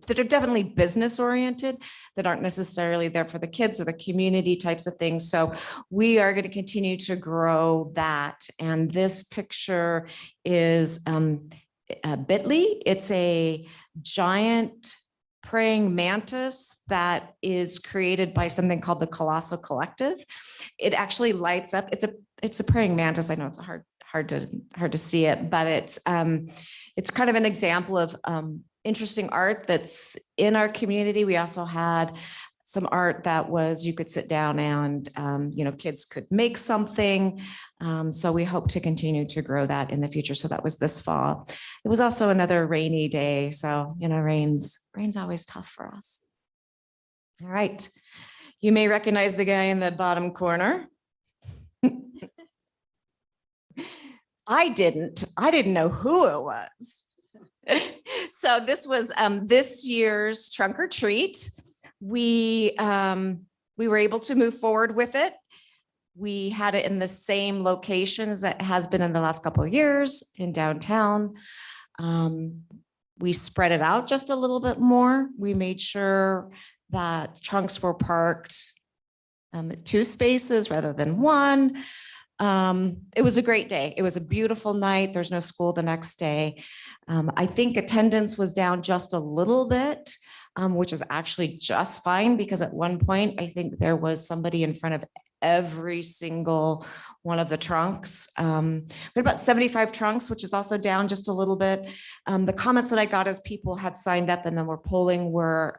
that are definitely business oriented, that aren't necessarily there for the kids or the community types of things. So we are going to continue to grow that. And this picture is Bitly. It's a giant praying mantis that is created by something called the Colossal Collective. It actually lights up. It's a praying mantis. I know it's hard to see it, but it's kind of an example of interesting art that's in our community. We also had some art that was, you could sit down and, kids could make something. So we hope to continue to grow that in the future. So that was this fall. It was also another rainy day. So, rain's always tough for us. All right. You may recognize the guy in the bottom corner. I didn't know who it was. So this was this year's trunk or treat. We were able to move forward with it. We had it in the same location as it has been in the last couple of years in downtown. We spread it out just a little bit more. We made sure that trunks were parked 2 spaces rather than 1. It was a great day. It was a beautiful night. There's no school the next day. I think attendance was down just a little bit, which is actually just fine, because at one point, I think there was somebody in front of every single one of the trunks. We had about 75 trunks, which is also down just a little bit. The comments that I got as people had signed up and then were polling were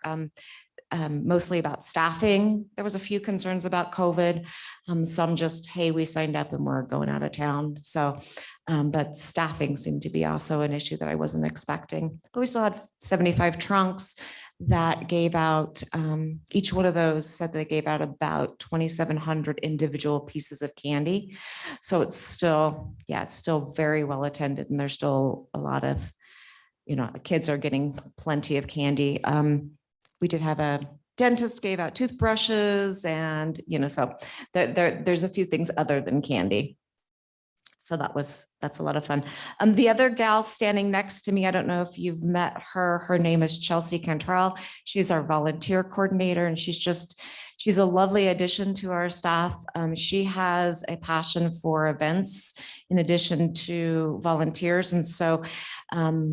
mostly about staffing. There was a few concerns about COVID. Some just, hey, we signed up and we're going out of town. So, but staffing seemed to be also an issue that I wasn't expecting. But we still had 75 trunks that gave out, each one of those said they gave out about 2,700 individual pieces of candy. So it's still, it's still very well attended, and there's still a lot of, kids are getting plenty of candy. We did have a dentist gave out toothbrushes, and, so there's a few things other than candy. So that's a lot of fun. The other gal standing next to me, I don't know if you've met her. Her name is Chelsea Cantrell. She's our volunteer coordinator, and she's a lovely addition to our staff. She has a passion for events in addition to volunteers. And so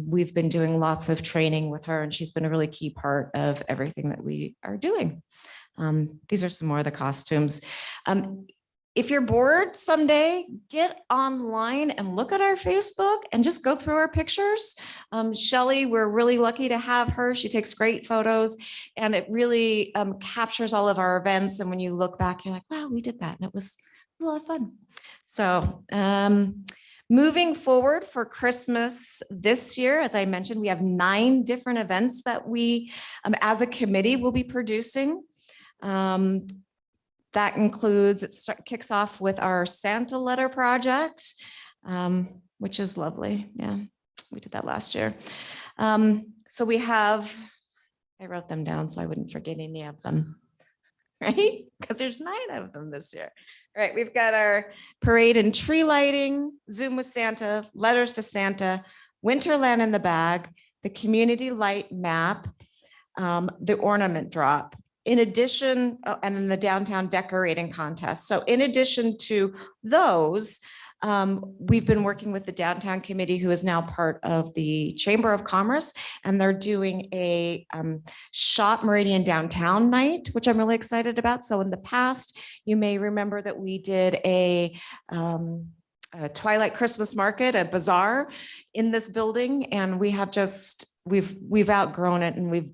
we've been doing lots of training with her, and she's been a really key part of everything that we are doing. These are some more of the costumes. If you're bored someday, get online and look at our Facebook and just go through our pictures. Shelly, we're really lucky to have her. She takes great photos, and it really captures all of our events. And when you look back, you're like, wow, we did that. And it was a lot of fun. So moving forward for Christmas this year, as I mentioned, we have 9 different events that we, as a committee, will be producing. That includes, kicks off with our Santa letter project, which is lovely. Yeah, we did that last year. So we have, I wrote them down so I wouldn't forget any of them, right? Because there's 9 of them this year. All right, we've got our parade and tree lighting, Zoom with Santa, letters to Santa, Winterland in the bag, the community light map, the ornament drop. In addition, and then the downtown decorating contest. So in addition to those, we've been working with the downtown committee, who is now part of the Chamber of Commerce, and they're doing a Shop Meridian downtown night, which I'm really excited about. So in the past, you may remember that we did a Twilight Christmas market, a bazaar in this building, and we have just, we've outgrown it, and we've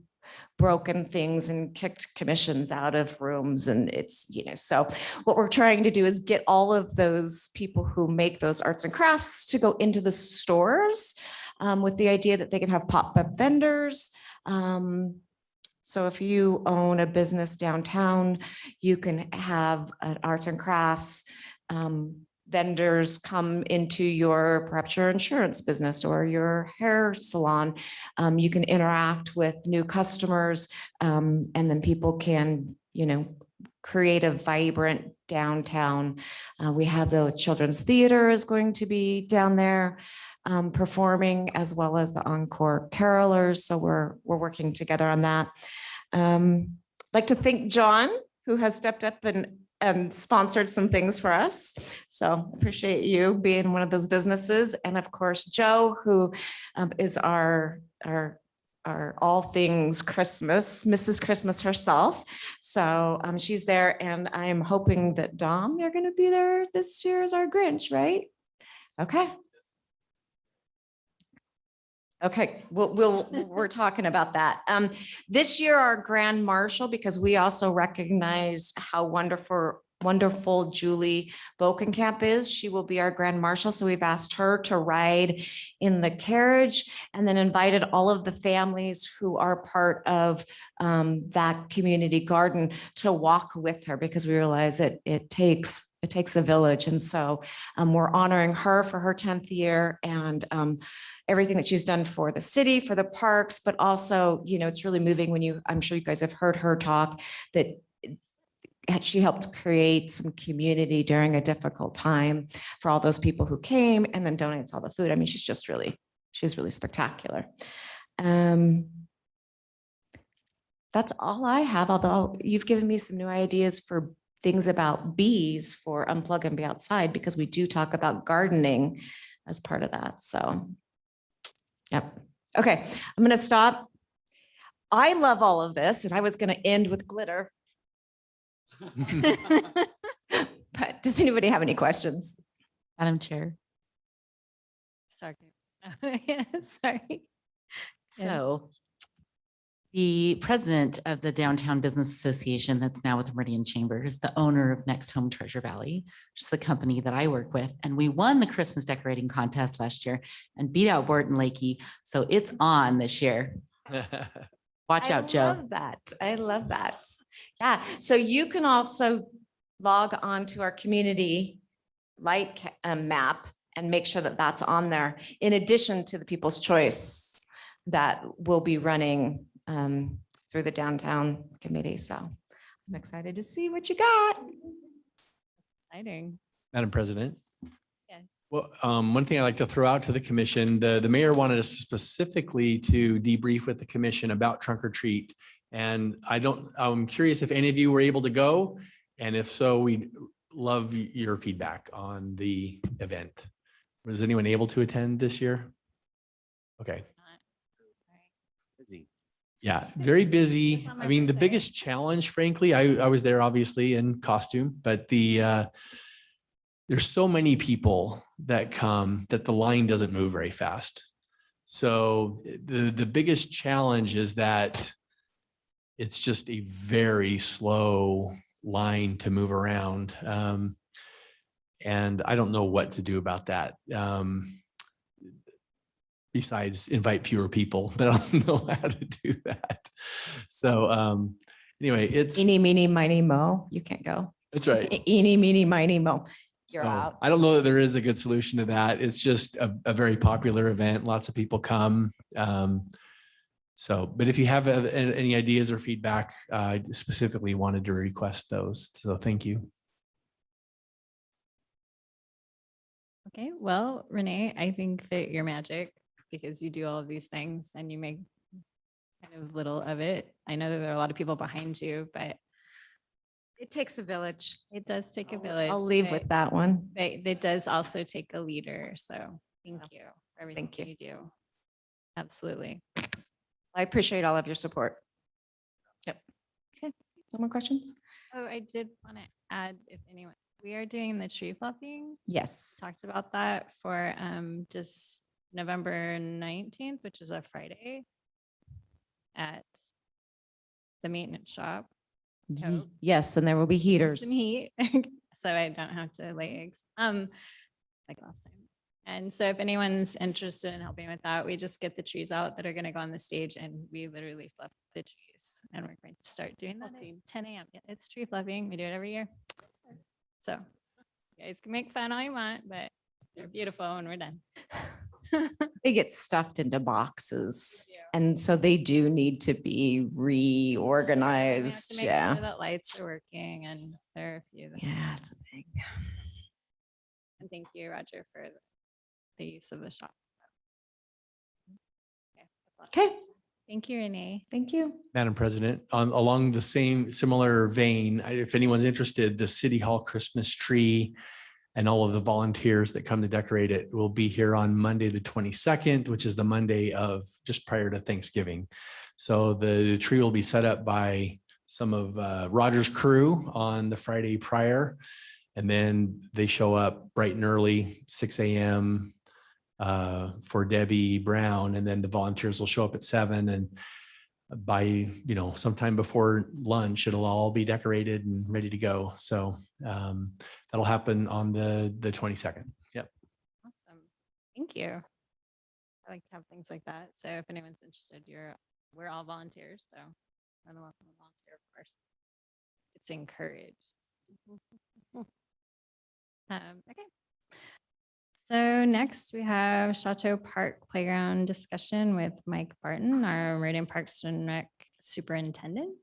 broken things and kicked commissions out of rooms. And it's, so what we're trying to do is get all of those people who make those arts and crafts to go into the stores with the idea that they can have pop-up vendors. So if you own a business downtown, you can have an arts and crafts vendors come into perhaps your insurance business or your hair salon. You can interact with new customers, and then people can, create a vibrant downtown. We have the Children's Theater is going to be down there performing, as well as the Encore Carolers. So we're working together on that. I'd like to thank John, who has stepped up and sponsored some things for us. So appreciate you being one of those businesses. And of course, Joe, who is our all things Christmas, Mrs. Christmas herself. So she's there, and I'm hoping that Dom, you're going to be there this year as our Grinch, right? Okay. Okay, we're talking about that. This year, our Grand Marshal, because we also recognize how wonderful Julie Bokenkamp is. She will be our Grand Marshal. So we've asked her to ride in the carriage, and then invited all of the families who are part of that community garden to walk with her, because we realize it takes a village. And so we're honoring her for her 10th year, and everything that she's done for the city, for the parks, but also, it's really moving when I'm sure you guys have heard her talk, that she helped create some community during a difficult time for all those people who came, and then donates all the food. I mean, she's really spectacular. That's all I have, although you've given me some new ideas for things about bees for Unplug and Be Outside, because we do talk about gardening as part of that. So, yep. Okay, I'm going to stop. I love all of this, and I was going to end with glitter. But does anybody have any questions? Madam Chair. Sorry. Sorry. So the president of the Downtown Business Association, that's now with Meridian Chamber, is the owner of Next Home Treasure Valley, which is the company that I work with. And we won the Christmas decorating contest last year and beat out Barton Lakey. So it's on this year. Watch out, Joe. I love that. I love that. Yeah. So you can also log on to our community light map and make sure that that's on there, in addition to the People's Choice that will be running through the downtown committee. So I'm excited to see what you got. Exciting. Madam President. Yes. Well, one thing I'd like to throw out to the commission, the mayor wanted us specifically to debrief with the commission about trunk or treat. And I'm curious if any of you were able to go. And if so, we'd love your feedback on the event. Was anyone able to attend this year? Okay. Yeah, very busy. I mean, the biggest challenge, frankly, I was there obviously in costume, but there's so many people that come that the line doesn't move very fast. So the biggest challenge is that it's just a very slow line to move around. And I don't know what to do about that. Besides invite fewer people, but I don't know how to do that. So anyway, it's Eeny, meeny, miny, mo. You can't go. That's right. Eeny, meeny, miny, mo. You're So, out. I don't know that there is a good solution to that. It's just a very popular event. Lots of people come. But if you have any ideas or feedback, I specifically wanted to request those. So thank you. Okay, well, Renee, I think that you're magic, because you do all of these things and you make kind of little of it. I know that there are a lot of people behind you, but It takes a village. it does take a village. I'll leave but- with that one. But it does also take a leader. So thank you for everything Thank you. you do. Absolutely. I appreciate all of your support. Yep. Okay. No more questions? Oh, I did want to add, if anyone, we are doing the tree fluffing. Yes. Talked about that for just November 19th, which is a Friday at the maintenance shop. Hope. Yes, and there will be heaters. Some heat, so I don't have to lay eggs, like last time. And so if anyone's interested in helping with that, we just get the trees out that are gonna go on the stage and we literally fluff the trees. And we're going to start doing that at 10 a.m. Yeah, it's tree fluffing. We do it every year. So you guys can make fun all you want, but they're beautiful when we're done. They get stuffed into boxes. And so they do need to be We have reorganized. to make Yeah. sure that lights are working and there are a few. that- Yeah, it's a thing. And thank you, Roger, for the use of the shop. Okay, that's all. Okay, Thank you, Renee. thank you. Madam President, along the same similar vein, if anyone's interested, the City Hall Christmas tree and all of the volunteers that come to decorate it will be here on Monday, the 22nd, which is the Monday of just prior to Thanksgiving. So the tree will be set up by some of Roger's crew on the Friday prior. And then they show up bright and early, 6 a.m. For Debbie Brown, and then the volunteers will show up at 7, and by sometime before lunch, it'll all be decorated and ready to go. So that'll happen on the 22nd. Yep. Awesome. Thank you. I like to have things like that. So if anyone's interested, we're all volunteers. So you're welcome to volunteer, of course. It's encouraged. Okay. So next we have Chateau Park Playground discussion with Mike Barton, our Meridian Parks and Rec Superintendent.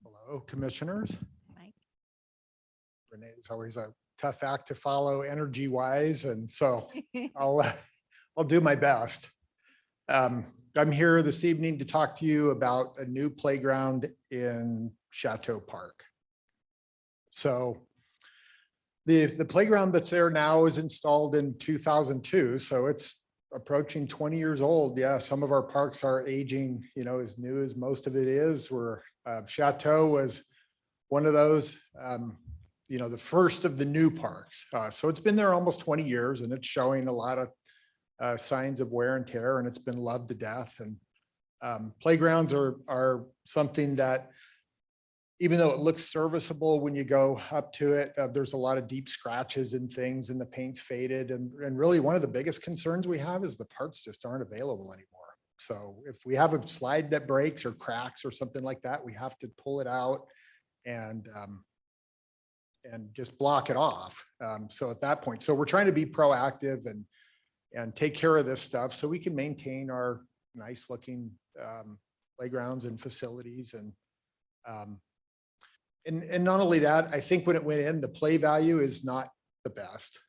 Hello, commissioners. Mike. Renee is always a tough act to follow energy wise, and so I'll do my best. I'm here this evening to talk to you about a new playground in Chateau Park. So the playground that's there now was installed in 2002, so it's approaching 20 years old. Yeah, some of our parks are aging, as new as most of it is. Chateau was one of those, the first of the new parks. So it's been there almost 20 years, and it's showing a lot of signs of wear and tear, and it's been loved to death. And playgrounds are something that, even though it looks serviceable when you go up to it, there's a lot of deep scratches and things, and the paint's faded. And really one of the biggest concerns we have is the parts just aren't available anymore. So if we have a slide that breaks or cracks or something like that, we have to pull it out and just block it off. So at that point, so we're trying to be proactive and take care of this stuff so we can maintain our nice looking playgrounds and facilities. And not only that, I think when it went in, the play value is not the best.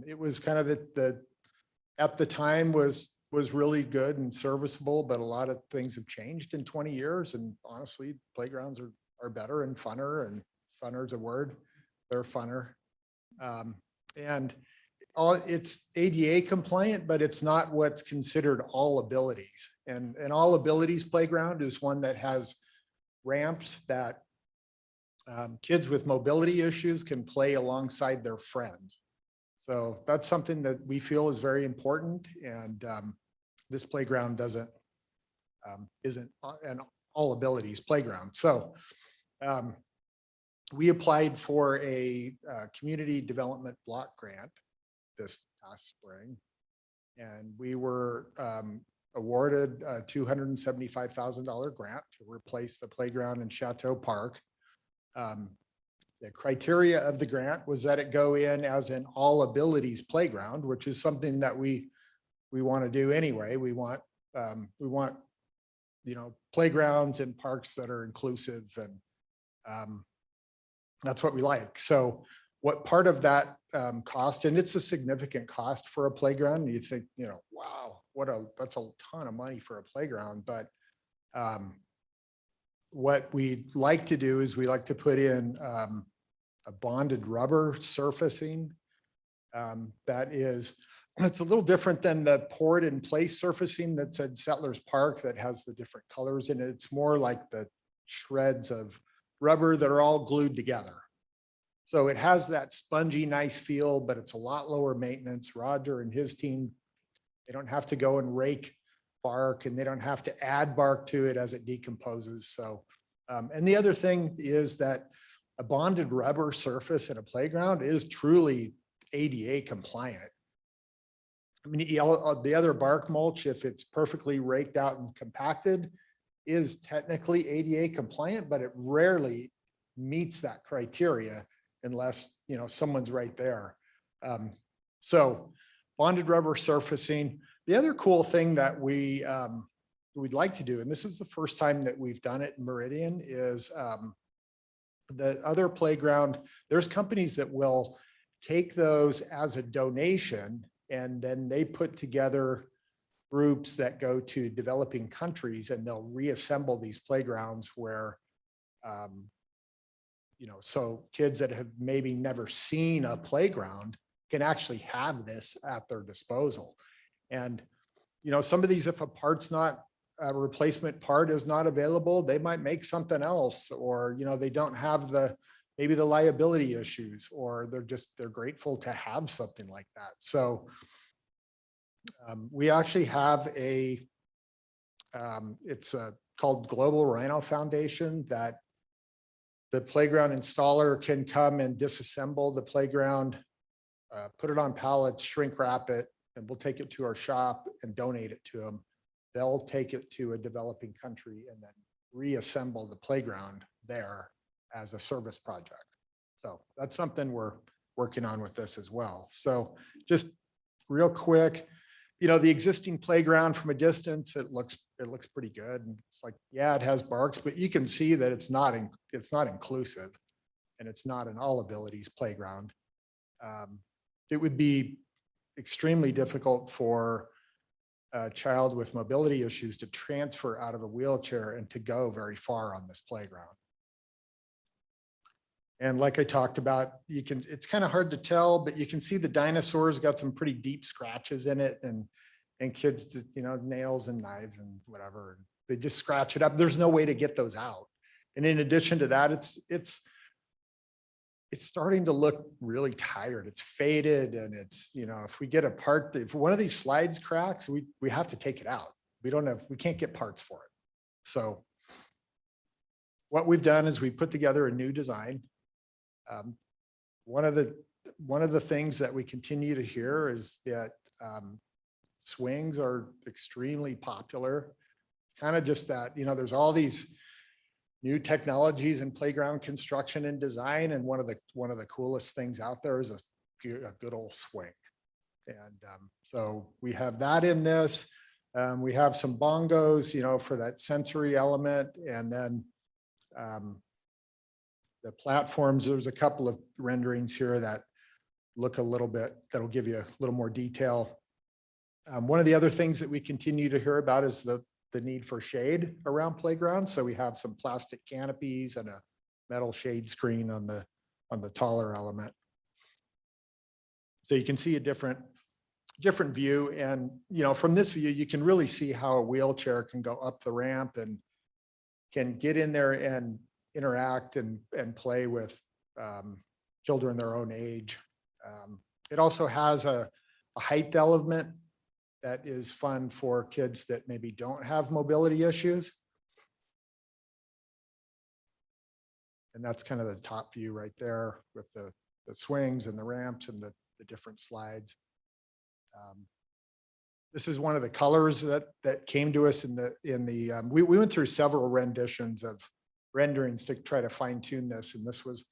It was kind of at the time was really good and serviceable, but a lot of things have changed in 20 years. And honestly, playgrounds are better and funner is a word. They're funner. And it's ADA compliant, but it's not what's considered all abilities. And all abilities playground is one that has ramps that kids with mobility issues can play alongside their friends. So that's something that we feel is very important. And this playground isn't an all abilities playground. So we applied for a community development block grant this past spring, and we were awarded a $275,000 grant to replace the playground in Chateau Park. The criteria of the grant was that it go in as an all abilities playground, which is something that we want to do anyway. We want playgrounds and parks that are inclusive, and that's what we like. So what part of that cost, and it's a significant cost for a playground, and you think, wow, that's a ton of money for a playground. But what we'd like to do is we like to put in a bonded rubber surfacing it's a little different than the poured in place surfacing that's at Settlers Park that has the different colors in it. It's more like the shreds of rubber that are all glued together. So it has that spongy, nice feel, but it's a lot lower maintenance. Roger and his team They don't have to go and rake bark, and they don't have to add bark to it as it decomposes. So, and the other thing is that a bonded rubber surface in a playground is truly ADA compliant. I mean, the other bark mulch, if it's perfectly raked out and compacted, is technically ADA compliant, but it rarely meets that criteria unless, you know, someone's right there. So bonded rubber surfacing. The other cool thing that we'd like to do, and this is the first time that we've done it in Meridian, is the other playground, there's companies that will take those as a donation, and then they put together groups that go to developing countries, and they'll reassemble these playgrounds where, you know, so kids that have maybe never seen a playground can actually have this at their disposal. And, you know, some of these, if a replacement part is not available, they might make something else, or, you know, they don't have maybe the liability issues, or they're grateful to have something like that. So we actually have it's called Global Rhino Foundation, that the playground installer can come and disassemble the playground, put it on pallets, shrink wrap it, and we'll take it to our shop and donate it to them. They'll take it to a developing country and then reassemble the playground there as a service project. So that's something we're working on with this as well. So just real quick, you know, the existing playground from a distance, it looks pretty good. And it's like, yeah, it has barks, but you can see that it's not inclusive, and it's not an all abilities playground. It would be extremely difficult for a child with mobility issues to transfer out of a wheelchair and to go very far on this playground. And like I talked about, it's kind of hard to tell, but you can see the dinosaurs got some pretty deep scratches in it, and kids just, you know, nails and knives and whatever, and they just scratch it up. There's no way to get those out. And in addition to that, it's starting to look really tired. It's faded, and it's, you know, if we get a part, if one of these slides cracks, we have to take it out. We can't get parts for it. So what we've done is we put together a new design. One of the things that we continue to hear is that swings are extremely popular. It's kind of just that, you know, there's all these new technologies in playground construction and design, and one of the coolest things out there is a good old swing. And so we have that in this. We have some bongos, you know, for that sensory element, and then the platforms. There's a couple of renderings here that look a little bit, that'll give you a little more detail. One of the other things that we continue to hear about is the need for shade around playgrounds. So we have some plastic canopies and a metal shade screen on the taller element. So you can see a different view. And, you know, from this view, you can really see how a wheelchair can go up the ramp and can get in there and interact and play with children their own age. It also has a height element that is fun for kids that maybe don't have mobility issues. And that's kind of the top view right there with the swings and the ramps and the different slides. This is one of the colors that came to us we went through several renditions of renderings to try to fine tune this. And this was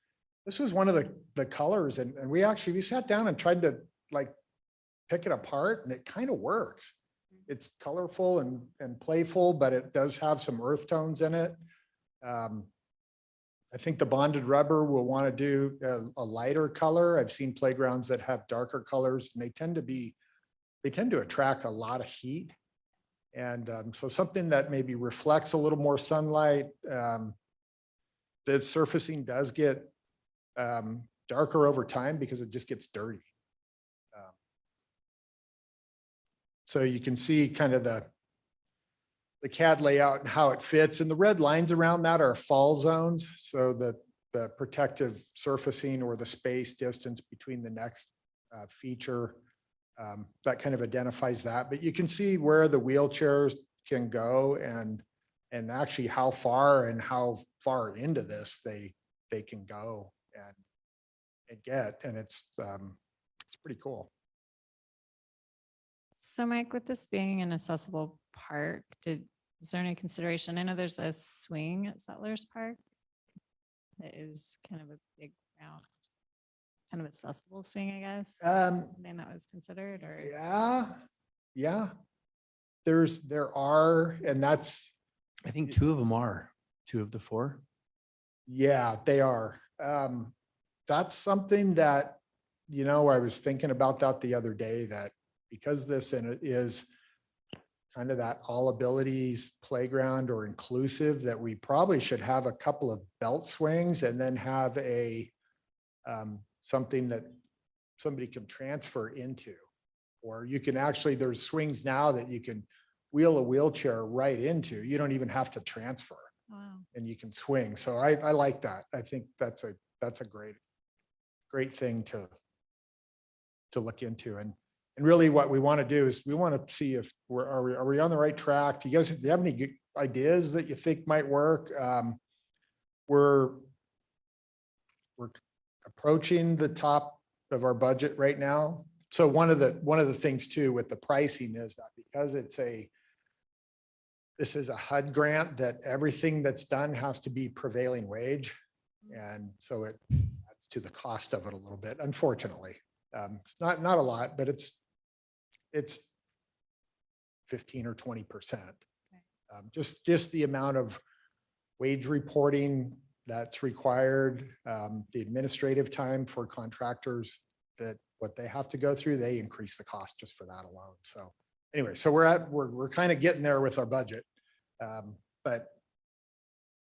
one of the colors. And we sat down and tried to like pick it apart, and it kind of works. It's colorful and playful, but it does have some earth tones in it. I think the bonded rubber will want to do a lighter color. I've seen playgrounds that have darker colors, and they tend to attract a lot of heat. And so something that maybe reflects a little more sunlight. The surfacing does get darker over time because it just gets dirty. So you can see kind of the CAD layout and how it fits, and the red lines around that are fall zones. So the protective surfacing or the space distance between the next feature That kind of identifies that, but you can see where the wheelchairs can go and actually how far into this they can go and get, and it's pretty cool. So Mike, with this being an accessible park, is there any consideration? I know there's a swing at Settlers Park that is kind of a big round, kind of accessible swing, I guess. Something that was considered, or Yeah. There are, and that's, I think two of them are, two of the four. yeah, they are. That's something that, I was thinking about that the other day, that because this is kind of that all abilities playground or inclusive, that we probably should have a couple of belt swings and then have something that somebody can transfer into. Or you can actually, there's swings now that you can wheel a wheelchair right into. You don't even have to transfer. wow. And you can swing. So I like that. I think that's a great thing to look into. And really what we want to do is we want to see if are we on the right track? Do you have any good ideas that you think might work? We're approaching the top of our budget right now. So one of the things too with the pricing is that because this is a HUD grant, that everything that's done has to be prevailing wage. And so it adds to the cost of it a little bit, unfortunately. It's not a lot, but it's 15 or 20%. Just the amount of wage reporting that's required, the administrative time for contractors, that what they have to go through, they increase the cost just for that alone. So anyway, so we're kind of getting there with our budget. But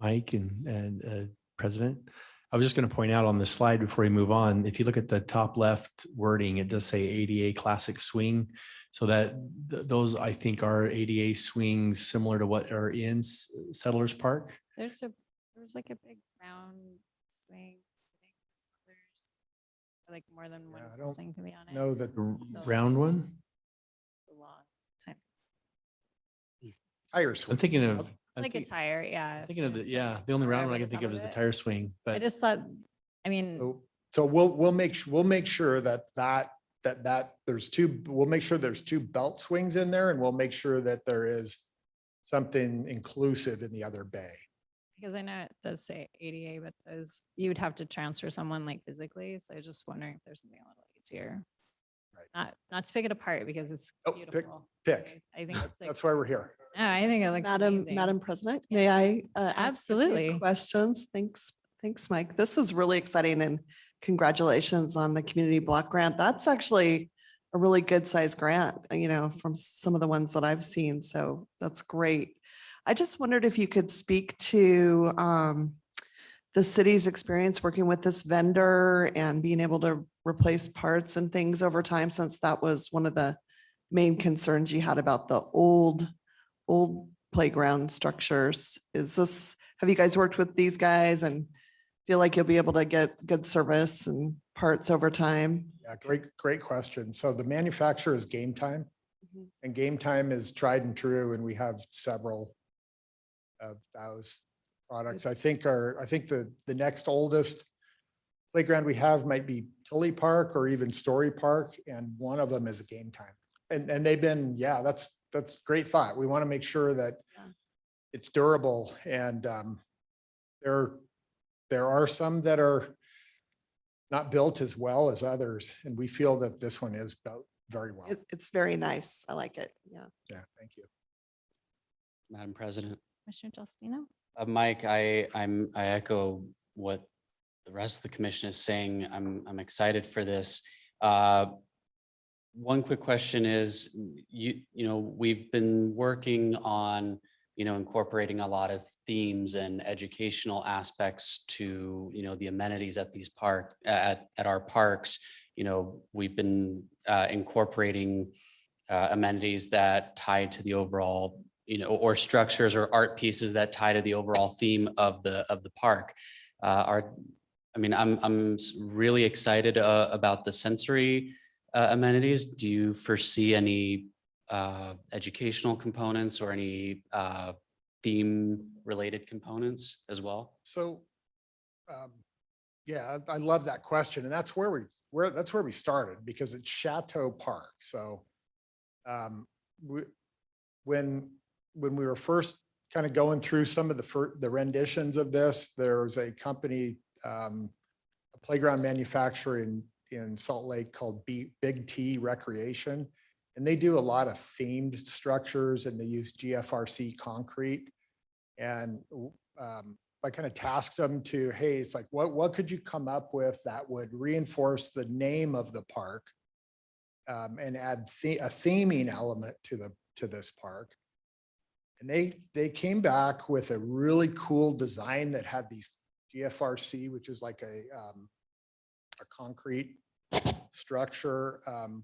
Mike and President, I was just going to point out on the slide before we move on, if you look at the top left wording, it does say ADA classic swing. So that those I think are ADA swings similar to what are in Settlers Park. There's like a big round swing. I think there's like more than one I don't person can be on it. know that So Round one. a long time. tire I'm swing. thinking of. It's like a tire, yeah. I'm thinking of the, It's yeah, like the only round tire one I over can think top of is the it. tire swing, I but just thought, I mean, So we'll make sure that there's we'll make sure there's two belt swings in there, and we'll make sure that there is something inclusive in the other bay. because I know it does say ADA, but you would have to transfer someone like physically. So I was just wondering if there's something a little easier. Not to pick it apart because it's Oh, beautiful. pick. I think it's like, That's why we're here. no, I think it looks amazing. Madam President, may I ask a few Absolutely. questions? Thanks, Mike. This is really exciting, and congratulations on the community block grant. That's actually a really good size grant, from some of the ones that I've seen. So that's great. I just wondered if you could speak to the city's experience working with this vendor and being able to replace parts and things over time, since that was one of the main concerns you had about the old playground structures. Have you guys worked with these guys and feel like you'll be able to get good service and parts over time? Yeah, great question. So the manufacturer is Game Time, and Game Time is tried and true, and we have several of those products. I think the next oldest playground we have might be Tully Park or even Story Park, and one of them is a Game Time. And they've been, that's great thought. We want to make sure that it's durable, and there are some that are not built as well as others, and we feel that this one is built very well. It's very nice. I like it. Yeah. Yeah, thank you. Madam President. Commissioner Justino? Mike, I echo what the rest of the commission is saying. I'm excited for this. One quick question is, we've been working on, incorporating a lot of themes and educational aspects to, the amenities at these at our parks. We've been incorporating amenities that tie to the overall, or structures or art pieces that tie to the overall theme of the park. I'm really excited about the sensory amenities. Do you foresee any educational components or any theme related components as well? So, yeah, I love that question, and that's where we started, because it's Chateau Park. So, when we were first kind of going through some of the renditions of this, there was a company, a playground manufacturer in Salt Lake called Big T Recreation, and they do a lot of themed structures, and they use GFRC concrete. And I kind of tasked them to, hey, it's like, what could you come up with that would reinforce the name of the park and add a theming element to this park? And they came back with a really cool design that had these GFRC, which is like a concrete structure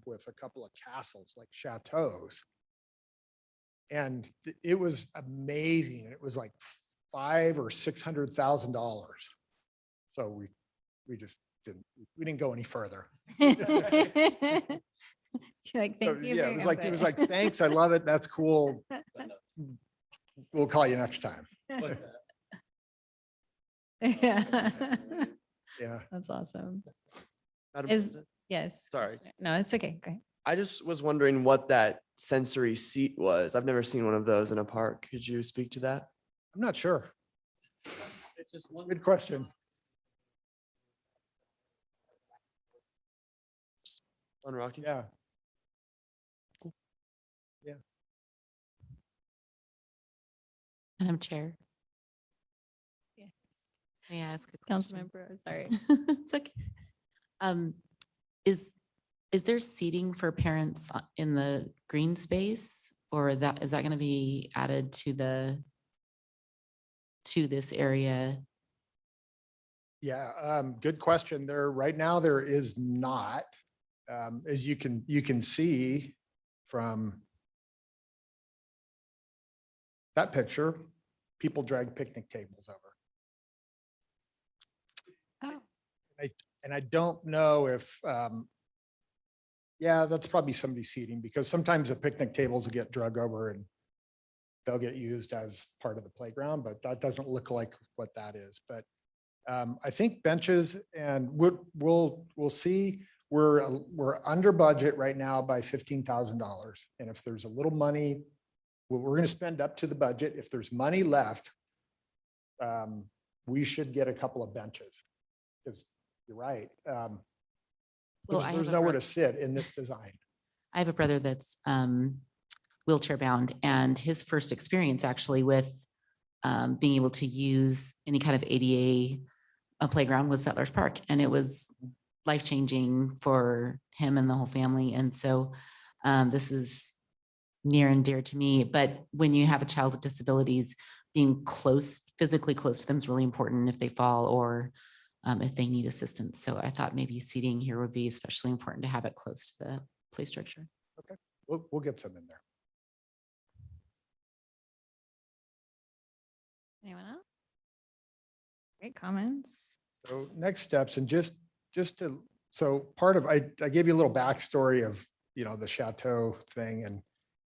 with a couple of castles, like chateaus. And it was amazing. It was like $500,000 or $600,000. So we just didn't go any further. Like, thank you. Yeah, it was like, thanks, I love it. That's cool. We'll call you next time. Yeah. Yeah. That's awesome. Madam Is, President? yes. Sorry. No, it's okay. Go ahead. I just was wondering what that sensory seat was. I've never seen one of those in a park. Could you speak to that? I'm not sure. It's just one. Good question. On Rocky? Yeah. Yeah. Madam Chair, Yes. may I ask a question? Councilmember, sorry. It's okay. Is there seating for parents in the green space, or is that going to be added to this area? Yeah, good question. Right now there is not, as you can see from that picture, people drag picnic tables over. Oh. And I don't know if, yeah, that's probably somebody's seating, because sometimes the picnic tables will get drug over and they'll get used as part of the playground, but that doesn't look like what that is. But I think benches, and we'll see. We're under budget right now by $15,000. And if there's a little money, we're going to spend up to the budget. If there's money left, we should get a couple of benches, because you're right. There's nowhere to sit in this design. I have a brother that's wheelchair bound, and his first experience actually with being able to use any kind of ADA playground was Settlers Park, and it was life-changing for him and the whole family. And so this is near and dear to me. But when you have a child with disabilities, being physically close to them is really important if they fall or if they need assistance. So I thought maybe seating here would be especially important to have it close to the play structure. Okay, we'll get some in there. Anyone else? Great comments. So next steps, and so part of, I gave you a little backstory of, the Chateau thing, and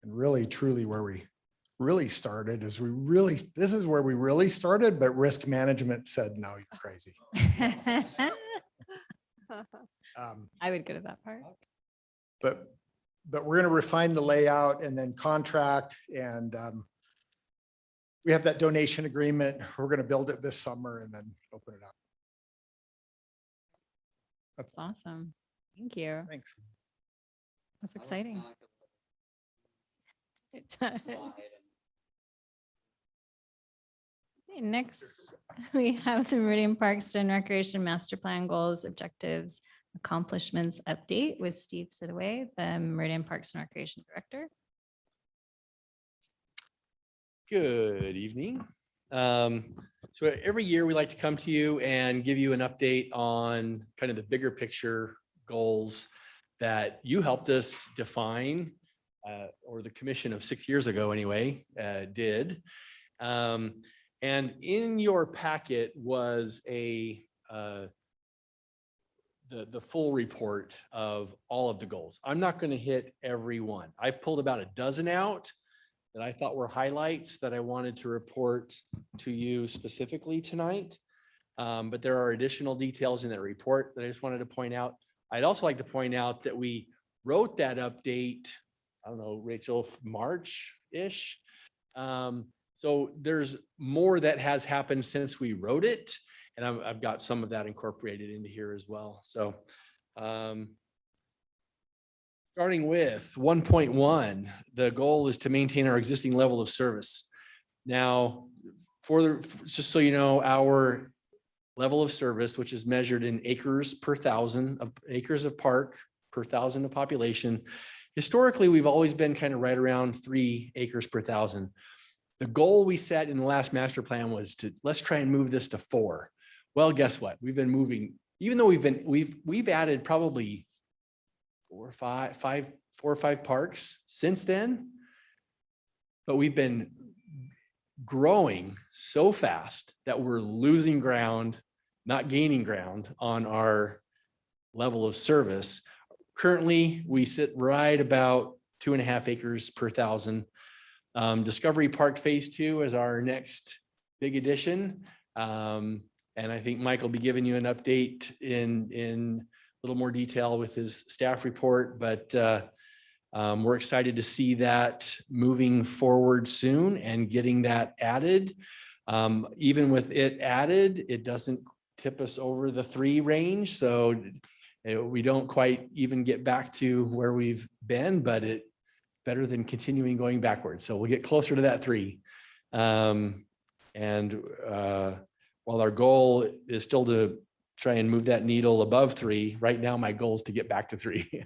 really truly where we really started is this is where we really started, but risk management said, no, you're crazy. I would go to that part. But we're going to refine the layout and then contract, and we have that donation agreement. We're going to build it this summer and then open it up. That's awesome. Thank you. Thanks. That's exciting. It does. Okay, next, we have the Meridian Parks and Recreation Master Plan Goals, Objectives, Accomplishments Update with Steve Sidaway, the Meridian Parks and Recreation Director. Good evening. So every year we like to come to you and give you an update on kind of the bigger picture goals that you helped us define, or the commission of 6 years ago anyway, did. And in your packet was a the full report of all of the goals. I'm not going to hit every one. I've pulled about a dozen out that I thought were highlights that I wanted to report to you specifically tonight. But there are additional details in that report that I just wanted to point out. I'd also like to point out that we wrote that update, I don't know, Rachel, March-ish. So there's more that has happened since we wrote it. And I've got some of that incorporated into here as well. So starting with 1.1, the goal is to maintain our existing level of service. Now, just so you know, our level of service, which is measured in acres per thousand of acres of park per thousand of population. Historically, we've always been kind of right around 3 acres per thousand. The goal we set in the last master plan was to let's try and move this to 4. Well, guess what? We've been moving, even though we've added probably 4 or 5 parks since then, but we've been growing so fast that we're losing ground, not gaining ground on our level of service. Currently, we sit right about 2.5 acres per thousand. Discovery Park Phase 2 is our next big addition. And I think Mike will be giving you an update in a little more detail with his staff report, but we're excited to see that moving forward soon and getting that added. Even with it added, it doesn't tip us over the 3 range. So we don't quite even get back to where we've been, but it better than continuing going backwards. So we'll get closer to that 3. While our goal is still to try and move that needle above 3, right now my goal is to get back to 3.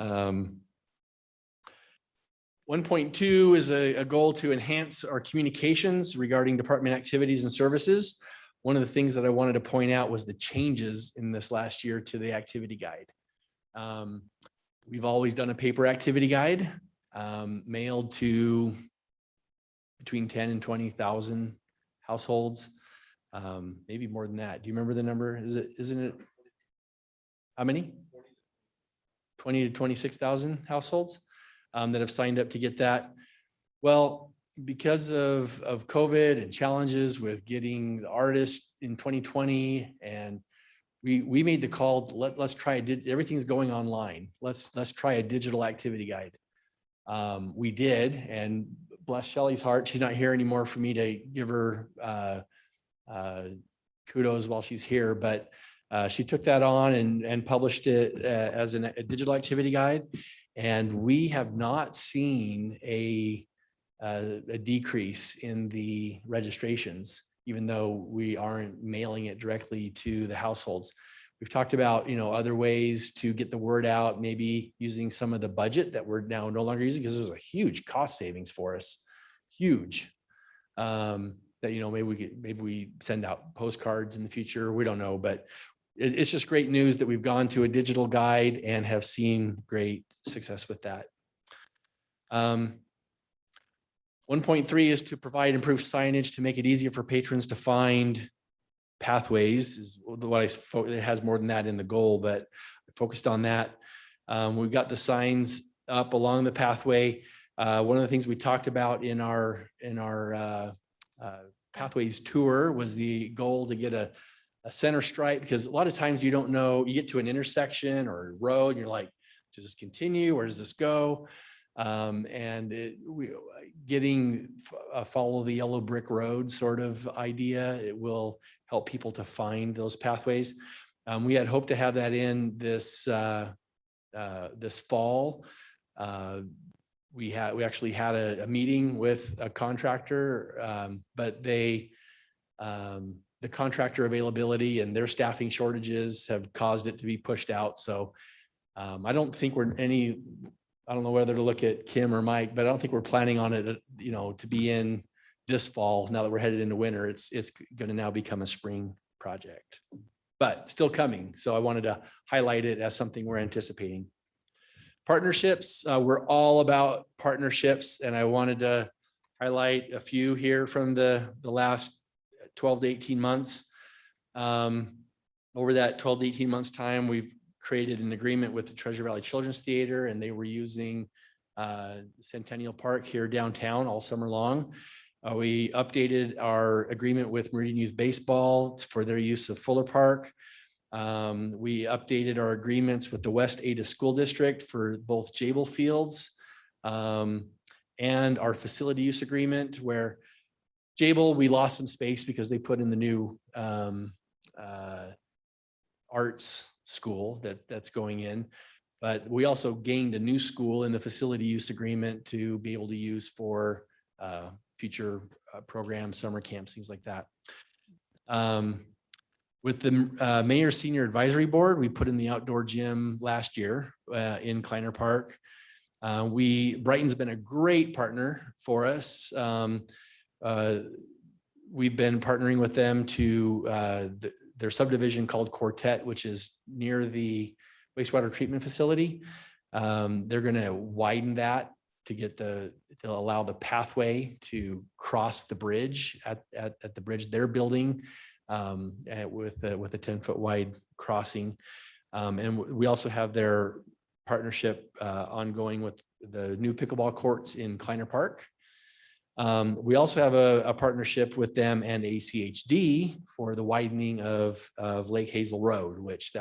1.2 is a goal to enhance our communications regarding department activities and services. One of the things that I wanted to point out was the changes in this last year to the activity guide. We've always done a paper activity guide mailed to between 10 and 20,000 households. Maybe more than that. Do you remember the number? Isn't it? How many? 20 to 26,000 households that have signed up to get that. Well, because of COVID and challenges with getting the artists in 2020, and we made the call, let's try, everything's going online. Let's try a digital activity guide. We did, and bless Shelley's heart, she's not here anymore for me to give her kudos while she's here, but she took that on and published it as a digital activity guide. And we have not seen a decrease in the registrations, even though we aren't mailing it directly to the households. We've talked about, other ways to get the word out, maybe using some of the budget that we're now no longer using, because there's a huge cost savings for us, huge. That, maybe we send out postcards in the future. We don't know, but it's just great news that we've gone to a digital guide and have seen great success with that. 1.3 is to provide improved signage to make it easier for patrons to find pathways, is what it has more than that in the goal, but I focused on that. We've got the signs up along the pathway. One of the things we talked about in our pathways tour was the goal to get a center stripe, because a lot of times you don't know, you get to an intersection or a road and you're like, does this continue? Where does this go? Getting a follow the yellow brick road sort of idea, it will help people to find those pathways. We had hoped to have that in this fall. We actually had a meeting with a contractor, but the contractor availability and their staffing shortages have caused it to be pushed out. So I don't think I don't know whether to look at Kim or Mike, but I don't think we're planning on it, to be in this fall. Now that we're headed into winter, it's going to now become a spring project, but still coming. So I wanted to highlight it as something we're anticipating. Partnerships, we're all about partnerships, and I wanted to highlight a few here from the last 12 to 18 months. over that 12 to 18 months time, we've created an agreement with the Treasure Valley Children's Theater, and they were using Centennial Park here downtown all summer long. We updated our agreement with Meridian Youth Baseball for their use of Fuller Park. We updated our agreements with the West Ada School District for both Jable Fields and our facility use agreement, where Jable, we lost some space because they put in the new arts school that's going in. But we also gained a new school in the facility use agreement to be able to use for future programs, summer camps, things like that. With the Mayor Senior Advisory Board, we put in the outdoor gym last year in Kleiner Park. Brighton's been a great partner for us. We've been partnering with them to their subdivision called Quartet, which is near the wastewater treatment facility. They're going to widen that to allow the pathway to cross the bridge at the bridge they're building with a 10-foot wide crossing. And we also have their partnership ongoing with the new pickleball courts in Kleiner Park. We also have a partnership with them and ACHD for the widening of Lake Hazel Road, which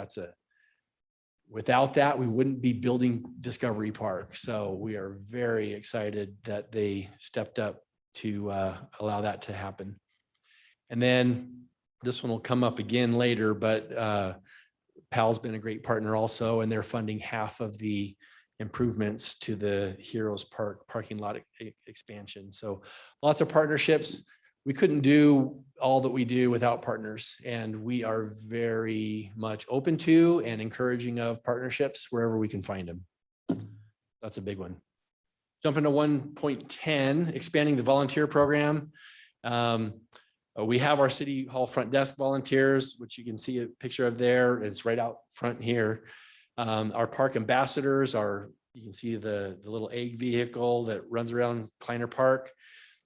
without that, we wouldn't be building Discovery Park. So we are very excited that they stepped up to allow that to happen. And then this one will come up again later, but PAL's been a great partner also, and they're funding half of the improvements to the Heroes Park parking lot expansion. So lots of partnerships. We couldn't do all that we do without partners, and we are very much open to and encouraging of partnerships wherever we can find them. That's a big one. Jumping to 1.10, expanding the volunteer program. We have our City Hall front desk volunteers, which you can see a picture of there. It's right out front here. Our park ambassadors you can see the little egg vehicle that runs around Kleiner Park.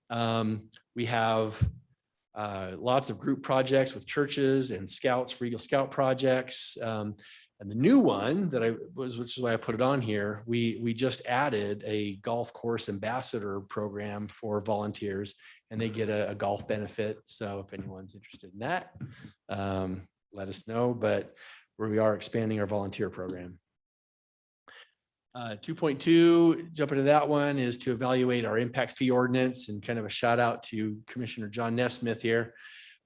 We have lots of group projects with churches and scouts for Eagle Scout projects. And the new one which is why I put it on here, we just added a golf course ambassador program for volunteers, and they get a golf benefit. So if anyone's interested in that, let us know. But we are expanding our volunteer program. 2.2, jumping to that one, is to evaluate our impact fee ordinance, and kind of a shout out to Commissioner John Nesmith here.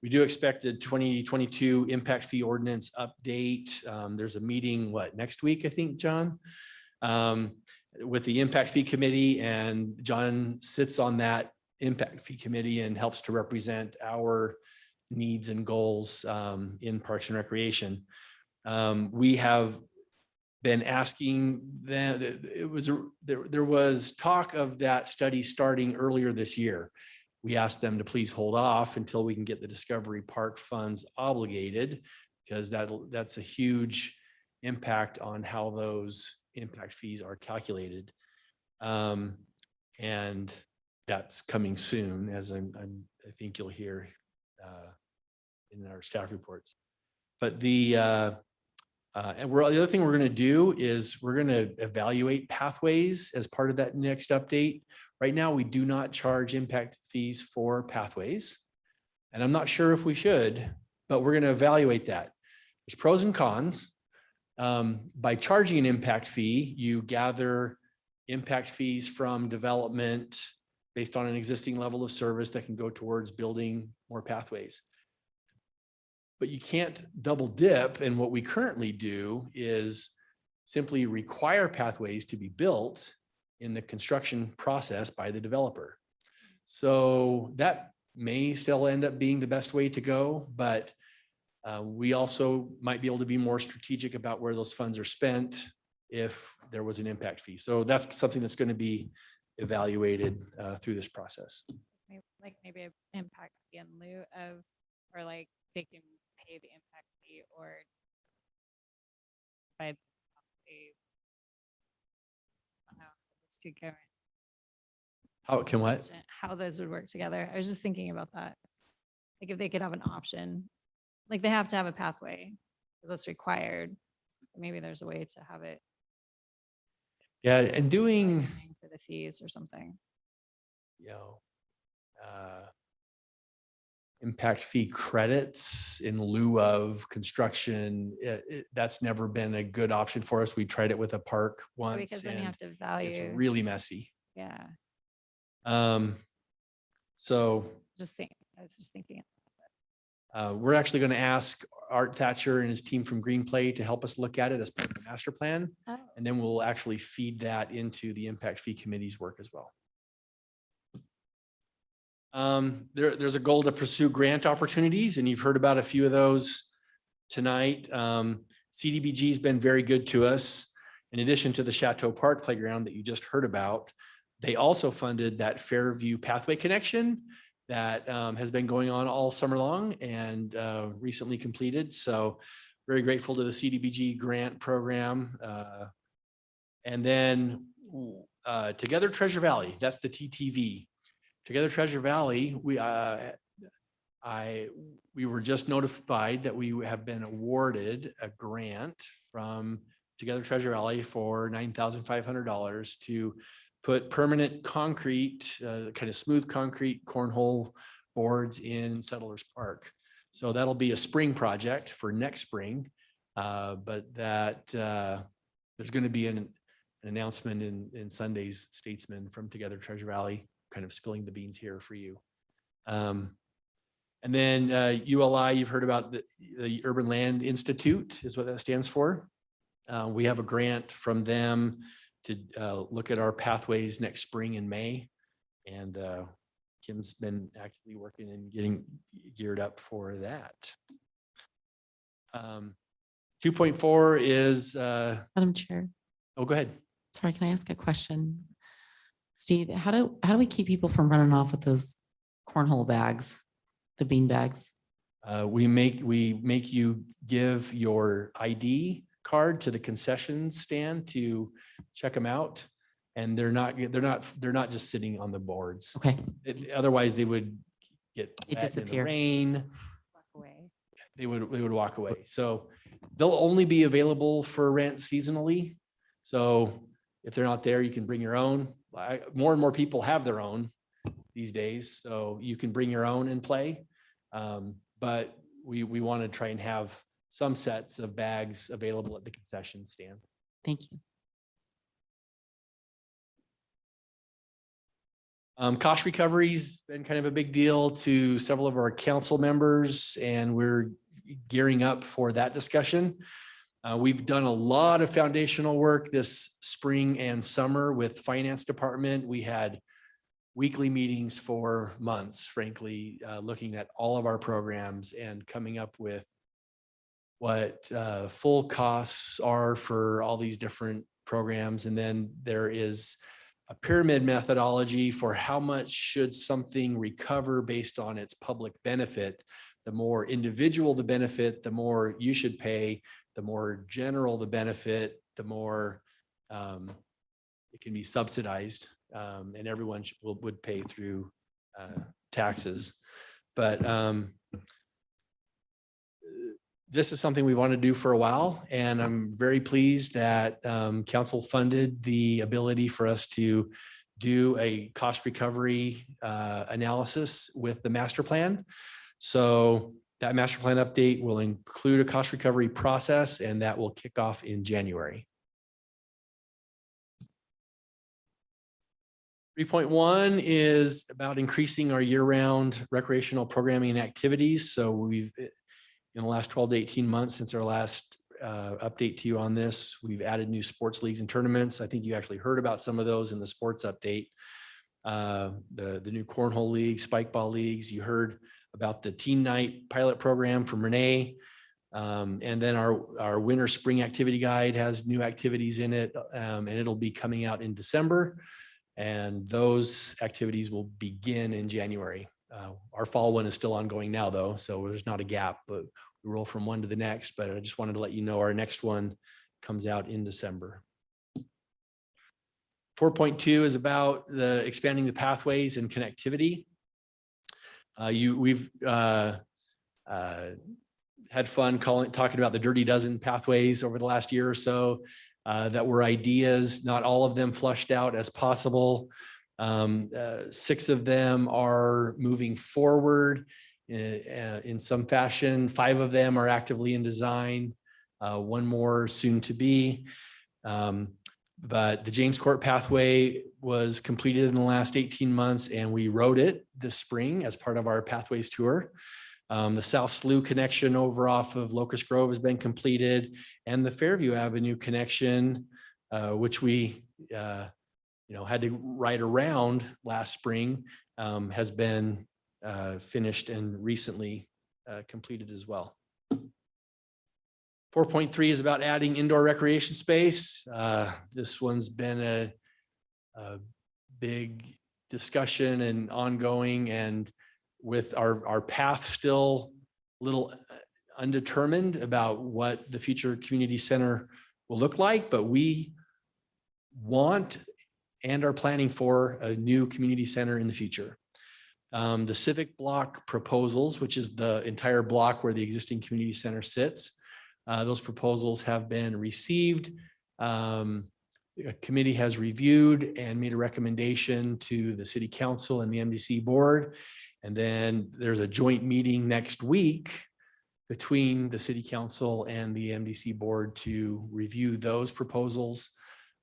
We do expect the 2022 impact fee ordinance update. There's a meeting, next week, I think, John, with the impact fee committee, and John sits on that impact fee committee and helps to represent our needs and goals in Parks and Recreation. We have been asking them, there was talk of that study starting earlier this year. We asked them to please hold off until we can get the Discovery Park funds obligated, because that's a huge impact on how those impact fees are calculated. And that's coming soon, as I think you'll hear in our staff reports. But the other thing we're going to do is we're going to evaluate pathways as part of that next update. Right now, we do not charge impact fees for pathways, and I'm not sure if we should, but we're going to evaluate that. There's pros and cons. By charging an impact fee, you gather impact fees from development based on an existing level of service that can go towards building more pathways. But you can't double dip, and what we currently do is simply require pathways to be built in the construction process by the developer. So that may still end up being the best way to go, but we also might be able to be more strategic about where those funds are spent if there was an impact fee. So that's something that's going to be evaluated through this process. Maybe an impact fee in lieu of, or like they can pay the impact fee, or by could go. How can what? How those would work together. I was just thinking about that. Like if they could have an option, like they have to have a pathway, because that's required. Maybe there's a way to have it Yeah, and doing, for the fees or something. you know, impact fee credits in lieu of construction, that's never been a good option for us. We tried it with a park once Because then you and have to value. it's really messy. Yeah, So I was just thinking. we're actually going to ask Art Thatcher and his team from Greenplay to help us look at it as part of the master plan. Oh. And then we'll actually feed that into the impact fee committee's work as well. There's a goal to pursue grant opportunities, and you've heard about a few of those tonight. CDBG has been very good to us. In addition to the Chateau Park playground that you just heard about, they also funded that Fairview pathway connection that has been going on all summer long and recently completed. So very grateful to the CDBG grant program. And then Together Treasure Valley, that's the TTV. Together Treasure Valley, we were just notified that we have been awarded a grant from Together Treasure Valley for $9,500 to put permanent concrete, kind of smooth concrete cornhole boards in Settlers Park. So that'll be a spring project for next spring, but that there's going to be an announcement in Sunday's Statesman from Together Treasure Valley, kind of spilling the beans here for you. And then ULI, you've heard about the Urban Land Institute is what that stands for. We have a grant from them to look at our pathways next spring in May. And Kim's been actively working and getting geared up for that. 2.4 is Madam Chair. Oh, go ahead. Sorry, can I ask a question? Steve, how do we keep people from running off with those cornhole bags, the bean bags? We make you give your ID card to the concession stand to check them out, and they're not just sitting on the boards. Okay. Otherwise, they would get They wet in the disappear. rain. Walk away. They would walk away. So they'll only be available for rent seasonally. So if they're not there, you can bring your own. More and more people have their own these days, so you can bring your own and play. But we want to try and have some sets of bags available at the concession stand. Thank you. Cost recovery's been kind of a big deal to several of our council members, and we're gearing up for that discussion. We've done a lot of foundational work this spring and summer with finance department. We had weekly meetings for months, frankly, looking at all of our programs and coming up with what full costs are for all these different programs. And then there is a pyramid methodology for how much should something recover based on its public benefit. The more individual the benefit, the more you should pay. The more general the benefit, the more it can be subsidized, and everyone would pay through taxes. But this is something we want to do for a while, and I'm very pleased that council funded the ability for us to do a cost recovery analysis with the master plan. So that master plan update will include a cost recovery process, and that will kick off in January. 3.1 is about increasing our year-round recreational programming and activities. So we've, in the last 12 to 18 months since our last update to you on this, we've added new sports leagues and tournaments. I think you actually heard about some of those in the sports update. The new cornhole league, spike ball leagues. You heard about the teen night pilot program from Renee. And then our winter spring activity guide has new activities in it, and it'll be coming out in December. And those activities will begin in January. Our fall one is still ongoing now though, so there's not a gap, but we roll from one to the next. But I just wanted to let you know our next one comes out in December. 4.2 is about the expanding the pathways and connectivity. We've had fun talking about the Dirty Dozen pathways over the last year or so that were ideas, not all of them flushed out as possible. 6 of them are moving forward in some fashion. 5 of them are actively in design. 1 more soon to be. But the James Court pathway was completed in the last 18 months, and we rode it this spring as part of our Pathways Tour. The South Slough connection over off of Locust Grove has been completed, and the Fairview Avenue connection, which we had to ride around last spring, has been finished and recently completed as well. 4.3 is about adding indoor recreation space. This one's been a big discussion and ongoing, and with our path still a little undetermined about what the future community center will look like, but we want and are planning for a new community center in the future. The Civic block proposals, which is the entire block where the existing community center sits, those proposals have been received. A committee has reviewed and made a recommendation to the city council and the MDC board. And then there's a joint meeting next week between the city council and the MDC board to review those proposals.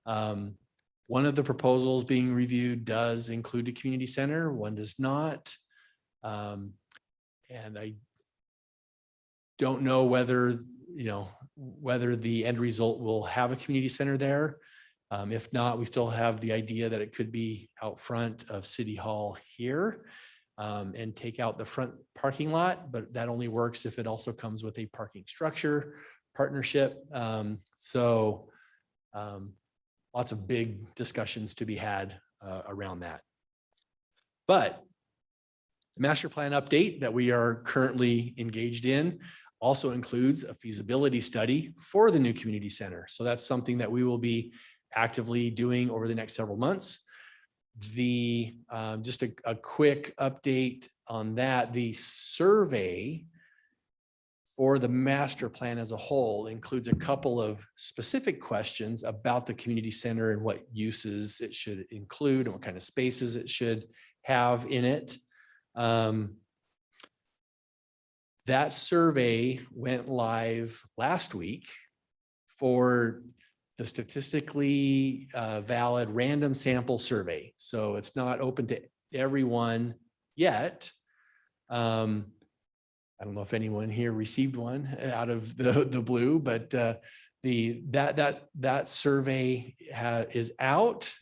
One of the proposals being reviewed does include a community center, one does not. And I don't know whether the end result will have a community center there. If not, we still have the idea that it could be out front of City Hall here and take out the front parking lot, but that only works if it also comes with a parking structure partnership. Lots of big discussions to be had around that. But the master plan update that we are currently engaged in also includes a feasibility study for the new community center. So that's something that we will be actively doing over the next several months. Just a quick update on that. The survey for the master plan as a whole includes a couple of specific questions about the community center and what uses it should include and what kind of spaces it should have in it. That survey went live last week for the statistically valid random sample survey. So it's not open to everyone yet. I don't know if anyone here received one out of the blue, but that survey is out.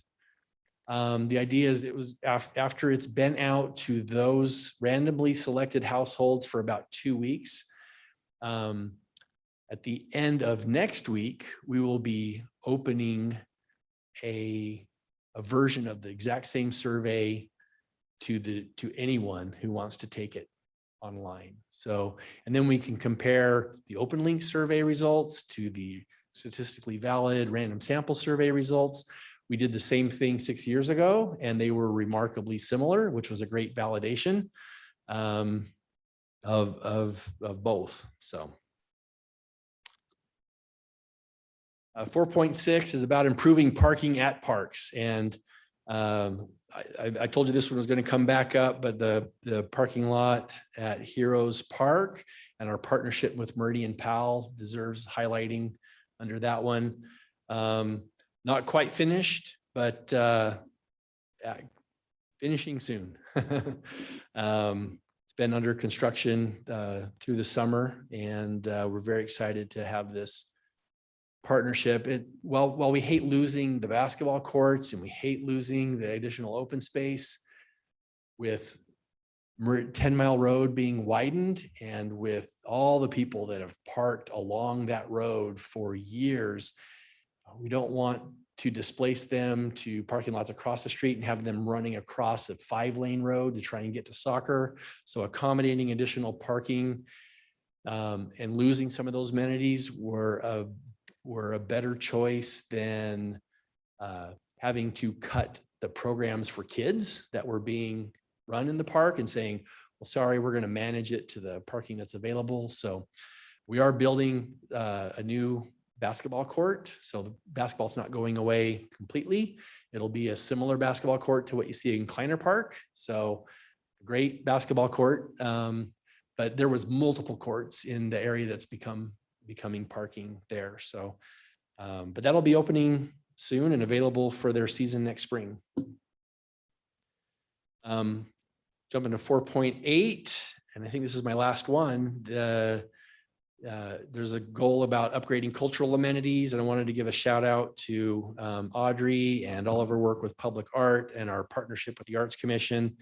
The idea is it was after it's been out to those randomly selected households for about 2 weeks. At the end of next week, we will be opening a version of the exact same survey to anyone who wants to take it online. So, and then we can compare the open link survey results to the statistically valid random sample survey results. We did the same thing 6 years ago, and they were remarkably similar, which was a great validation of both. So 4.6 is about improving parking at parks. And I told you this one was going to come back up, but the parking lot at Heroes Park and our partnership with Meridian Powell deserves highlighting under that one. Not quite finished, but finishing soon. It's been under construction through the summer, and we're very excited to have this partnership. While we hate losing the basketball courts and we hate losing the additional open space, with 10 Mile Road being widened and with all the people that have parked along that road for years, we don't want to displace them to parking lots across the street and have them running across a 5-lane road to try and get to soccer. So accommodating additional parking and losing some of those amenities were a better choice than having to cut the programs for kids that were being run in the park and saying, well, sorry, we're going to manage it to the parking that's available. So We are building a new basketball court. So the basketball's not going away completely. It'll be a similar basketball court to what you see in Kleiner Park. So great basketball court. But there was multiple courts in the area that's becoming parking there. So, but that'll be opening soon and available for their season next spring. Jumping to 4.8, and I think this is my last one. There's a goal about upgrading cultural amenities, and I wanted to give a shout out to Audrey and all of her work with public art and our partnership with the Arts Commission.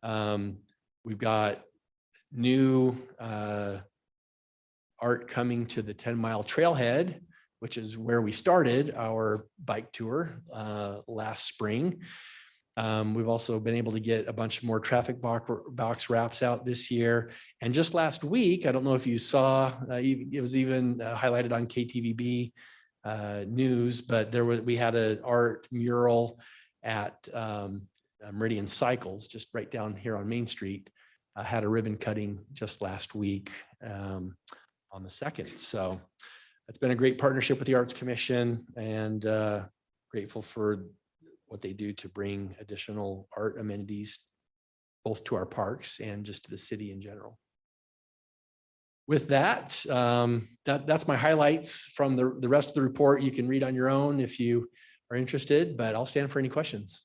We've got new art coming to the 10-mile trailhead, which is where we started our bike tour last spring. We've also been able to get a bunch more traffic box wraps out this year. And just last week, I don't know if you saw, it was even highlighted on KTVB news, but we had an art mural at Meridian Cycles, just right down here on Main Street. Had a ribbon cutting just last week on the 2nd. So it's been a great partnership with the Arts Commission, and grateful for what they do to bring additional art amenities both to our parks and just to the city in general. With that, that's my highlights from the rest of the report. You can read on your own if you are interested, but I'll stand for any questions.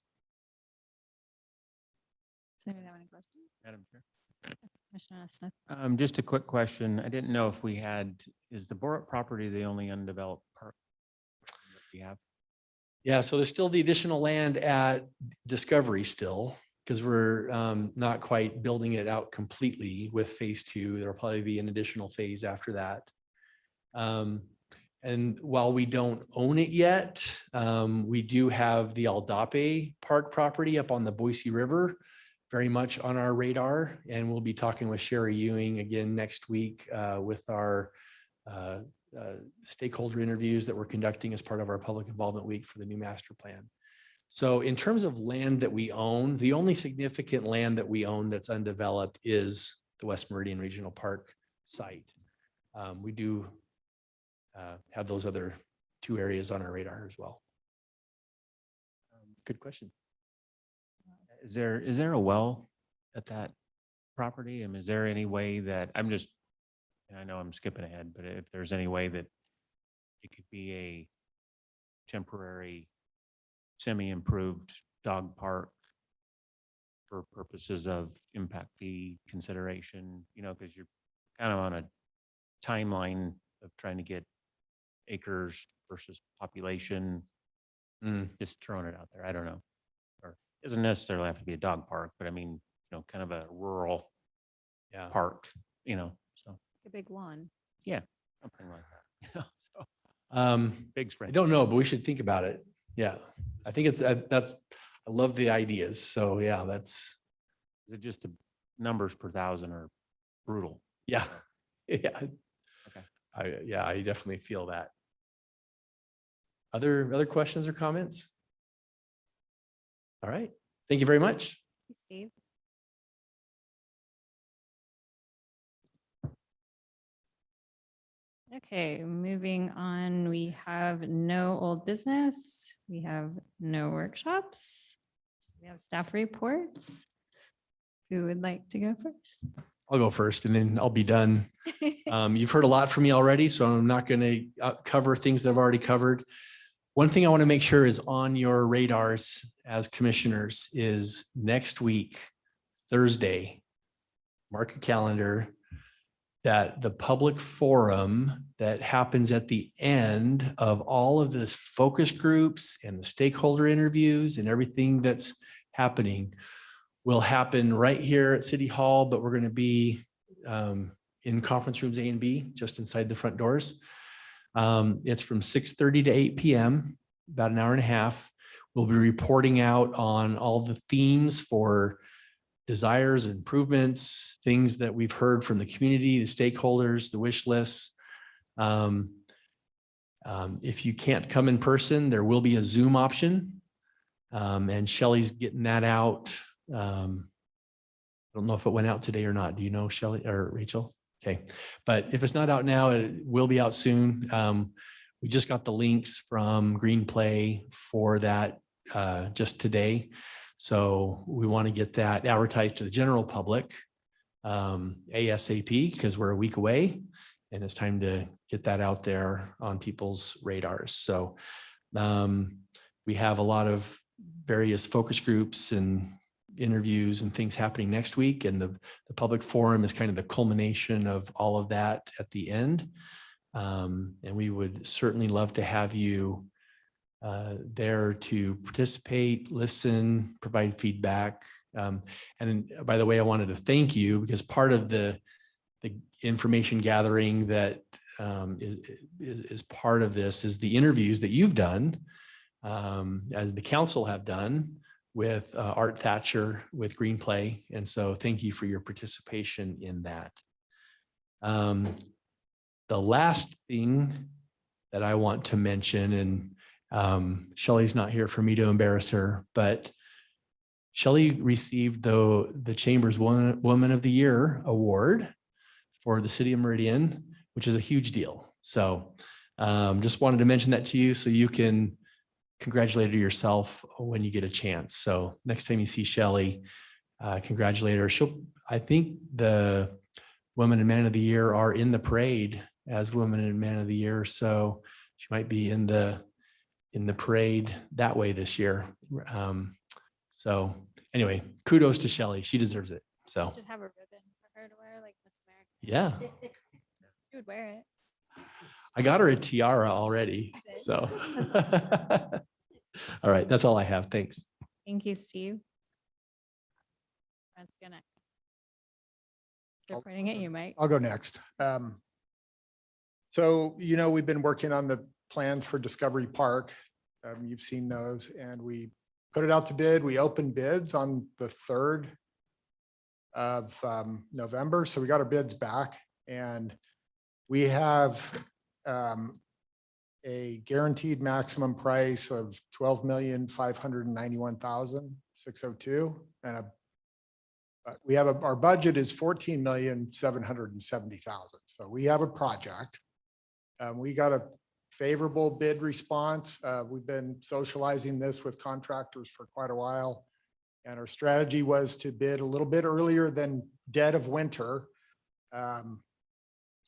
Does anyone have any questions? Madam Chair. Commissioner Smith. Just a quick question. I didn't know if we had, is the Borat property the only undeveloped park that we have? Yeah, so there's still the additional land at Discovery still, because we're not quite building it out completely with phase 2. There'll probably be an additional phase after that. And while we don't own it yet, we do have the Aldape Park property up on the Boise River very much on our radar. And we'll be talking with Sherry Ewing again next week with our stakeholder interviews that we're conducting as part of our public involvement week for the new master plan. So in terms of land that we own, the only significant land that we own that's undeveloped is the West Meridian Regional Park site. We do have those other 2 areas on our radar as well. Good question. Is there a well at that property? And is there any way that and I know I'm skipping ahead, but if there's any way that it could be a temporary semi-improved dog park for purposes of impact fee consideration, because you're kind of on a timeline of trying to get acres versus population. Just throwing it out there. I don't know. Or it doesn't necessarily have to be a dog park, but I mean, kind of a rural park, so. A big one. Yeah, something like that. So big spread. I don't know, but we should think about it. Yeah, I think I love the ideas. So yeah, is it just the numbers per thousand are brutal? Yeah. Yeah. Okay. I definitely feel that. Other questions or comments? All right. Thank you very much. Thanks, Steve. Okay, moving on. We have no old business. We have no workshops. We have staff reports. Who would like to go first? I'll go first and then I'll be done. You've heard a lot from me already, so I'm not going to cover things that I've already covered. One thing I want to make sure is on your radars as commissioners is next week, Thursday, mark your calendar, that the public forum that happens at the end of all of this focus groups and the stakeholder interviews and everything that's happening will happen right here at City Hall, but we're going to be in conference rooms A and B, just inside the front doors. It's from 6:30 to 8 p.m., about an hour and a half. We'll be reporting out on all the themes for desires, improvements, things that we've heard from the community, the stakeholders, the wish lists. If you can't come in person, there will be a Zoom option. And Shelley's getting that out. I don't know if it went out today or not. Do you know, Shelley or Rachel? Okay, but if it's not out now, it will be out soon. We just got the links from Green Play for that just today. So we want to get that advertised to the general public ASAP because we're a week away and it's time to get that out there on people's radars. So we have a lot of various focus groups and interviews and things happening next week. And the public forum is kind of the culmination of all of that at the end. And we would certainly love to have you there to participate, listen, provide feedback. And by the way, I wanted to thank you because part of the information gathering that is part of this is the interviews that you've done, as the council have done with Art Thatcher with Green Play. And so thank you for your participation in that. The last thing that I want to mention, and Shelley's not here for me to embarrass her, but Shelley received the Chamber's Woman of the Year award for the City of Meridian, which is a huge deal. So just wanted to mention that to you so you can congratulate yourself when you get a chance. So next time you see Shelley, congratulate her. I think the Women and Man of the Year are in the parade as Women and Man of the Year. So she might be in the parade that way this year. So anyway, kudos to Shelley. She deserves it. So Should have a ribbon for her to wear like Miss yeah, She would wear it. I got her a tiara already. So all right, that's all I have. Thanks. Thank you, Steve. That's gonna. They're pointing at you, Mike. I'll go next. So, we've been working on the plans for Discovery Park. You've seen those and we put it out to bid. We opened bids on the 3rd of November. So we got our bids back and we have a guaranteed maximum price of $12,591,602. And we have our budget is $14,770,000. So we have a project. We got a favorable bid response. We've been socializing this with contractors for quite a while. And our strategy was to bid a little bit earlier than dead of winter.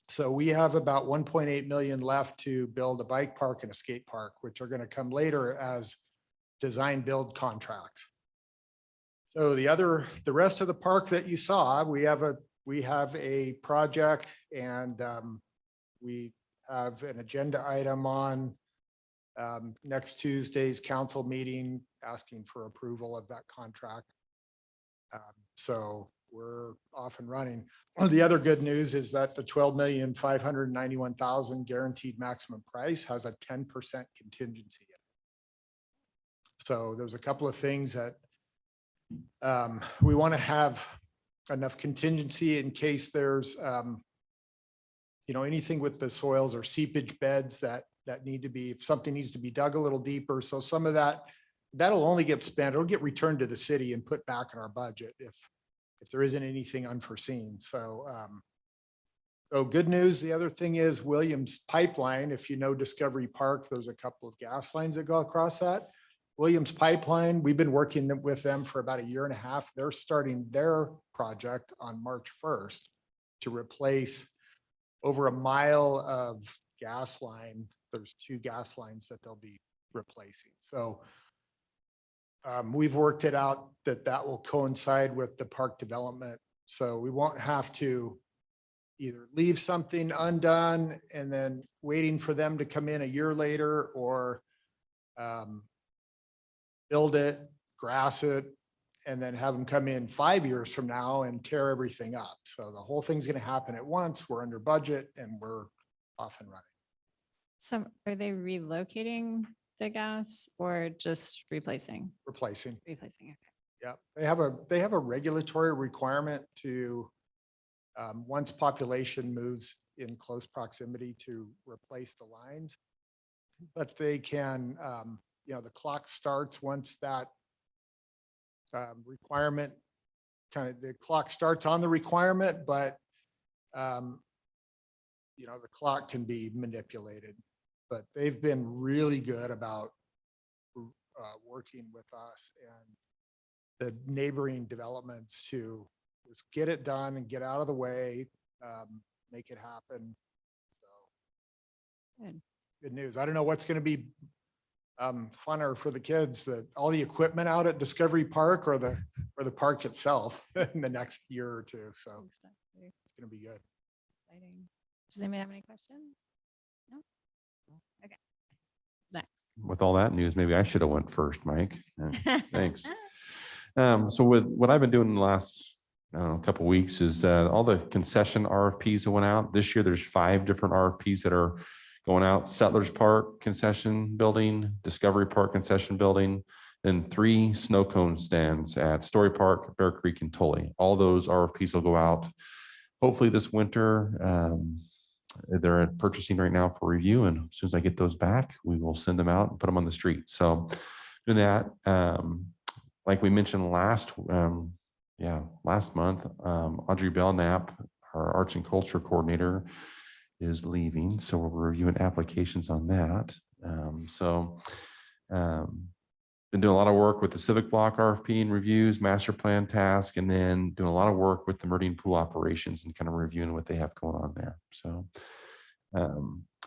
So we have about 1.8 million left to build a bike park and a skate park, which are going to come later as design build contracts. So the rest of the park that you saw, we have a project and we have an agenda item on next Tuesday's council meeting asking for approval of that contract. So we're off and running. One of the other good news is that the $12,591,000 guaranteed maximum price has a 10% contingency. So there's a couple of things that we want to have enough contingency in case there's anything with the soils or seepage beds that need to be, if something needs to be dug a little deeper. So some of that'll only get spent, it'll get returned to the city and put back in our budget if there isn't anything unforeseen. So good news. The other thing is Williams Pipeline. If you know Discovery Park, there's a couple of gas lines that go across that. Williams Pipeline, we've been working with them for about a year and a half. They're starting their project on March 1st to replace over a mile of gas line. There's 2 gas lines that they'll be replacing. So we've worked it out that will coincide with the park development. So we won't have to either leave something undone and then waiting for them to come in a year later or build it, grass it, and then have them come in 5 years from now and tear everything up. So the whole thing's going to happen at once. We're under budget and we're off and running. So are they relocating the gas or just replacing? Replacing. Replacing, okay. Yeah, they have a regulatory requirement to once population moves in close proximity to replace the lines, but they can, the clock starts once that requirement the clock starts on the requirement, but you know, the clock can be manipulated, but they've been really good about working with us and the neighboring developments to just get it done and get out of the way, make it happen. So good news. I don't know what's going to be funner for the kids, that all the equipment out at Discovery Park or the park itself in the next year or two. So it's going to be good. Exciting. Does anybody have any questions? No? Okay. Who's next? With all that news, maybe I should have went first, Mike. Thanks. So with what I've been doing in the last couple of weeks is all the concession RFPs that went out this year. There's 5 different RFPs that are going out: Settlers Park concession building, Discovery Park concession building, and 3 snow cone stands at Story Park, Bear Creek, and Tully. All those RFPs will go out hopefully this winter. They're purchasing right now for review, and as soon as I get those back, we will send them out and put them on the street. So doing that, like we mentioned last month, Audrey Belknap, our arts and culture coordinator, is leaving. So we're reviewing applications on that. Been doing a lot of work with the Civic Block RFP and reviews, master plan task, and then doing a lot of work with the Meridian pool operations and kind of reviewing what they have going on there. So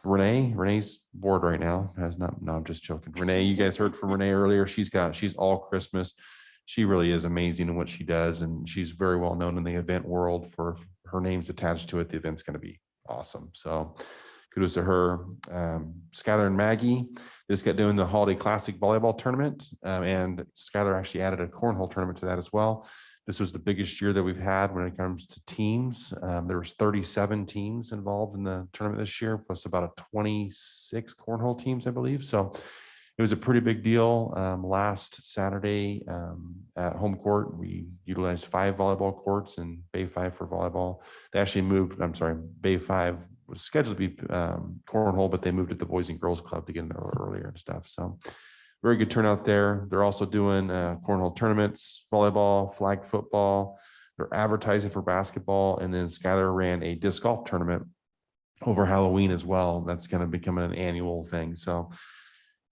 Renee's bored right now. No, I'm just joking. Renee, you guys heard from Renee earlier. She's all Christmas. She really is amazing in what she does, and she's very well known in the event world. For her name's attached to it, the event's going to be awesome. So kudos to her. Skylar and Maggie just got doing the Holiday Classic volleyball tournament, and Skylar actually added a cornhole tournament to that as well. This was the biggest year that we've had when it comes to teams. There was 37 teams involved in the tournament this year, plus about a 26 cornhole teams, I believe. So it was a pretty big deal. Last Saturday at home court, we utilized 5 volleyball courts and Bay 5 for volleyball. They actually moved, Bay 5 was scheduled to be cornhole, but they moved it to Boys and Girls Club to get in there a little earlier and stuff. So very good turnout there. They're also doing cornhole tournaments, volleyball, flag football. They're advertising for basketball. And then Skylar ran a disc golf tournament over Halloween as well. That's going to become an annual thing. So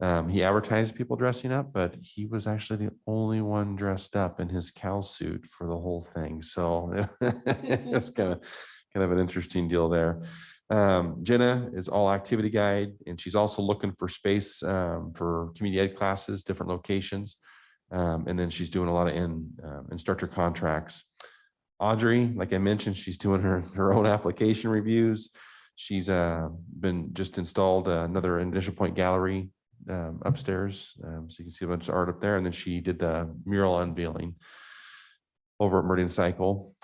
he advertised people dressing up, but he was actually the only one dressed up in his cow suit for the whole thing. So it's kind of an interesting deal there. Jenna is all activity guide, and she's also looking for space for community ed classes, different locations. And then she's doing a lot of instructor contracts. Audrey, like I mentioned, she's doing her own application reviews. She's been just installed another initial point gallery upstairs. So you can see a bunch of art up there. And then she did the mural unveiling over at Meridian Cycle.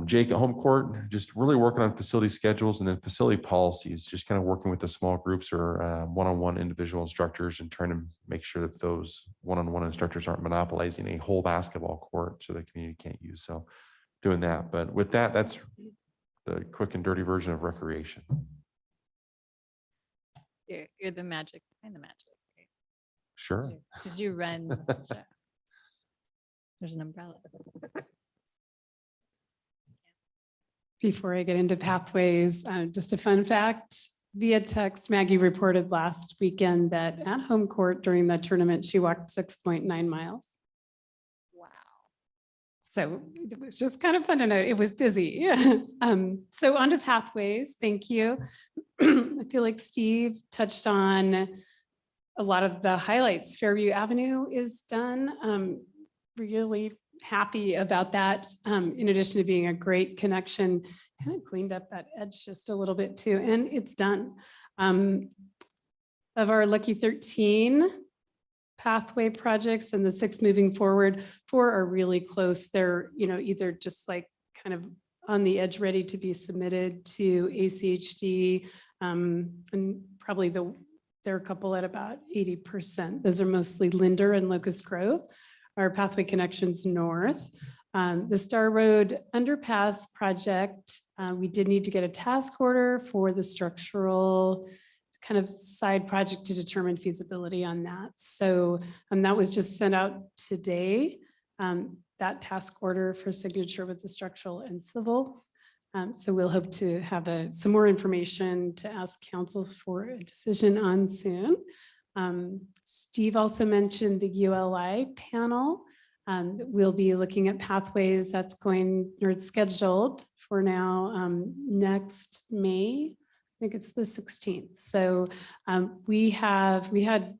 Jake at home court, just really working on facility schedules and then facility policies, just kind of working with the small groups or one-on-one individual instructors and trying to make sure that those one-on-one instructors aren't monopolizing a whole basketball court so the community can't use. So doing that. But with that, that's the quick and dirty version of recreation. You're the magic behind the magic. Right? Sure. Because you run the show. There's an umbrella. Before I get into pathways, just a fun fact, via text, Maggie reported last weekend that at home court during the tournament, she walked 6.9 miles. Wow. So it was just kind of fun to note. It was busy. So on to pathways. Thank you. I feel like Steve touched on a lot of the highlights. Fairview Avenue is done. Really happy about that. In addition to being a great connection, kind of cleaned up that edge just a little bit too, and it's done. Of our lucky 13 pathway projects and the 6 moving forward, 4 are really close. They're, either just like kind of on the edge, ready to be submitted to ACHD, and probably there are a couple at about 80%. Those are mostly Linder and Locust Grove. Our pathway connections north. The Star Road underpass project, we did need to get a task order for the structural kind of side project to determine feasibility on that. So that was just sent out today, that task order for signature with the structural and civil. So we'll hope to have some more information to ask council for a decision on soon. Steve also mentioned the ULI panel. We'll be looking at pathways that's going, or it's scheduled for now next May. I think it's the 16th. So we had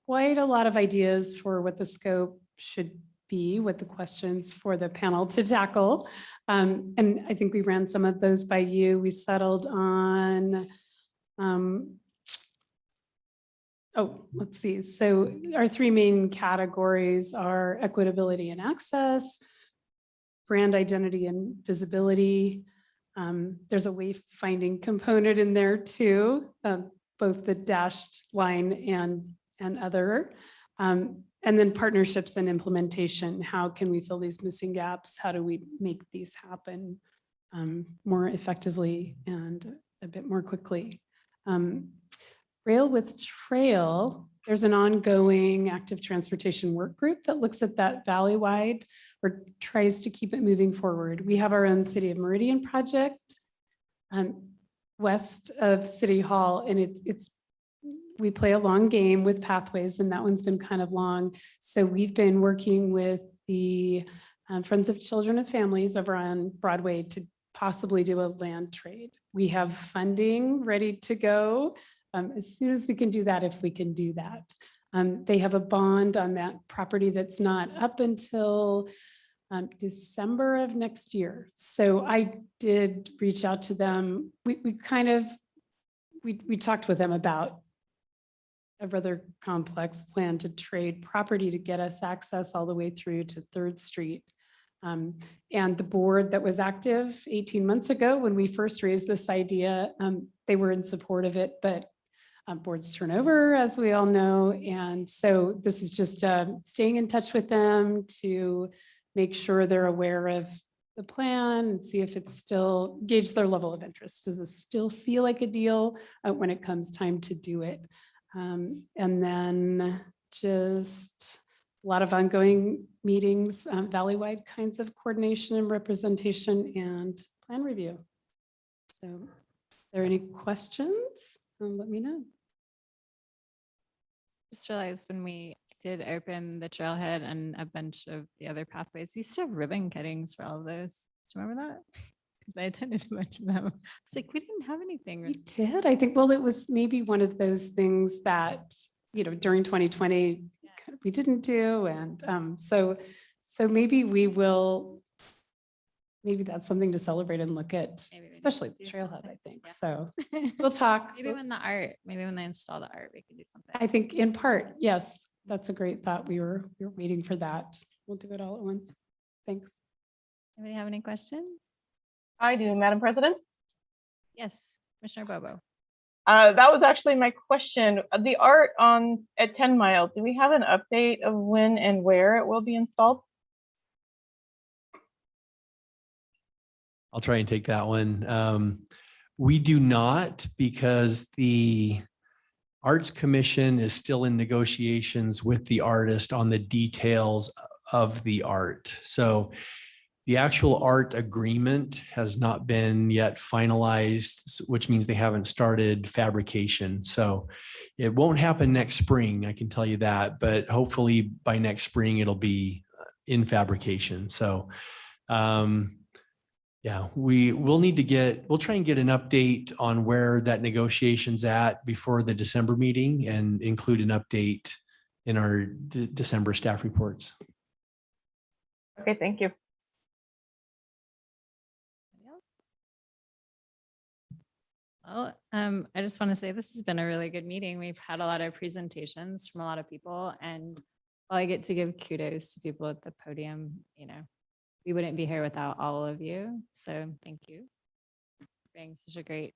quite a lot of ideas for what the scope should be, what the questions for the panel to tackle. And I think we ran some of those by you. We settled on, let's see. So our three main categories are equitability and access, brand identity and visibility. There's a wayfinding component in there too, both the dashed line and other. And then partnerships and implementation. How can we fill these missing gaps? How do we make these happen more effectively and a bit more quickly? Rail with Trail, there's an ongoing active transportation work group that looks at that valley-wide or tries to keep it moving forward. We have our own City of Meridian project west of City Hall, and we play a long game with pathways, and that one's been kind of long. So we've been working with the Friends of Children and Families over on Broadway to possibly do a land trade. We have funding ready to go as soon as we can do that, if we can do that. They have a bond on that property that's not up until December of next year. So I did reach out to them. We talked with them about a rather complex plan to trade property to get us access all the way through to 3rd Street. And the board that was active 18 months ago when we first raised this idea, they were in support of it, but boards turn over, as we all know. And so this is just staying in touch with them to make sure they're aware of the plan and see if it's still gauge their level of interest. Does it still feel like a deal when it comes time to do it? And then just a lot of ongoing meetings, valley-wide kinds of coordination and representation and plan review. So are there any questions? Let me know. Just realized when we did open the trailhead and a bunch of the other pathways, we still have ribbon cuttings for all of those. Do you remember that? Because I attended a bunch of them. It's like, we didn't have anything. We did, I think, well, it was maybe one of those things that, during 2020, we didn't do. And so maybe we will, maybe that's something to celebrate and look at, especially the trailhead, I think. Yeah. So we'll talk. Maybe when they install the art, we can do something. I think in part, yes, that's a great thought. We were waiting for that. We'll do it all at once. Thanks. Anybody have any questions? I do, Madam President. Yes, Commissioner Bobo. That was actually my question. The art at 10 Mile, do we have an update of when and where it will be installed? I'll try and take that one. We do not, because the Arts Commission is still in negotiations with the artist on the details of the art. So the actual art agreement has not been yet finalized, which means they haven't started fabrication. So it won't happen next spring, I can tell you that, but hopefully by next spring, it'll be in fabrication. So yeah, we'll try and get an update on where that negotiation's at before the December meeting and include an update in our December staff reports. Okay, thank you. Well, I just want to say this has been a really good meeting. We've had a lot of presentations from a lot of people, and while I get to give kudos to people at the podium, we wouldn't be here without all of you. So thank you for being such a great,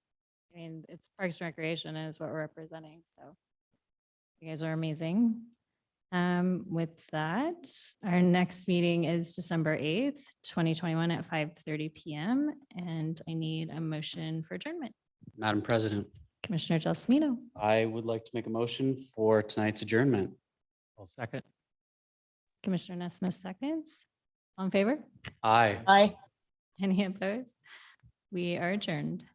it's Parks and Recreation is what we're representing. So you guys are amazing. With that, our next meeting is December 8th, 2021 at 5:30 p.m. And I need a motion for adjournment. Madam President, Commissioner Gelsomino. I would like to make a motion for tonight's adjournment. I'll second. Commissioner Nesmith seconds. All in favor? Aye. Aye. Any opposed? We are adjourned.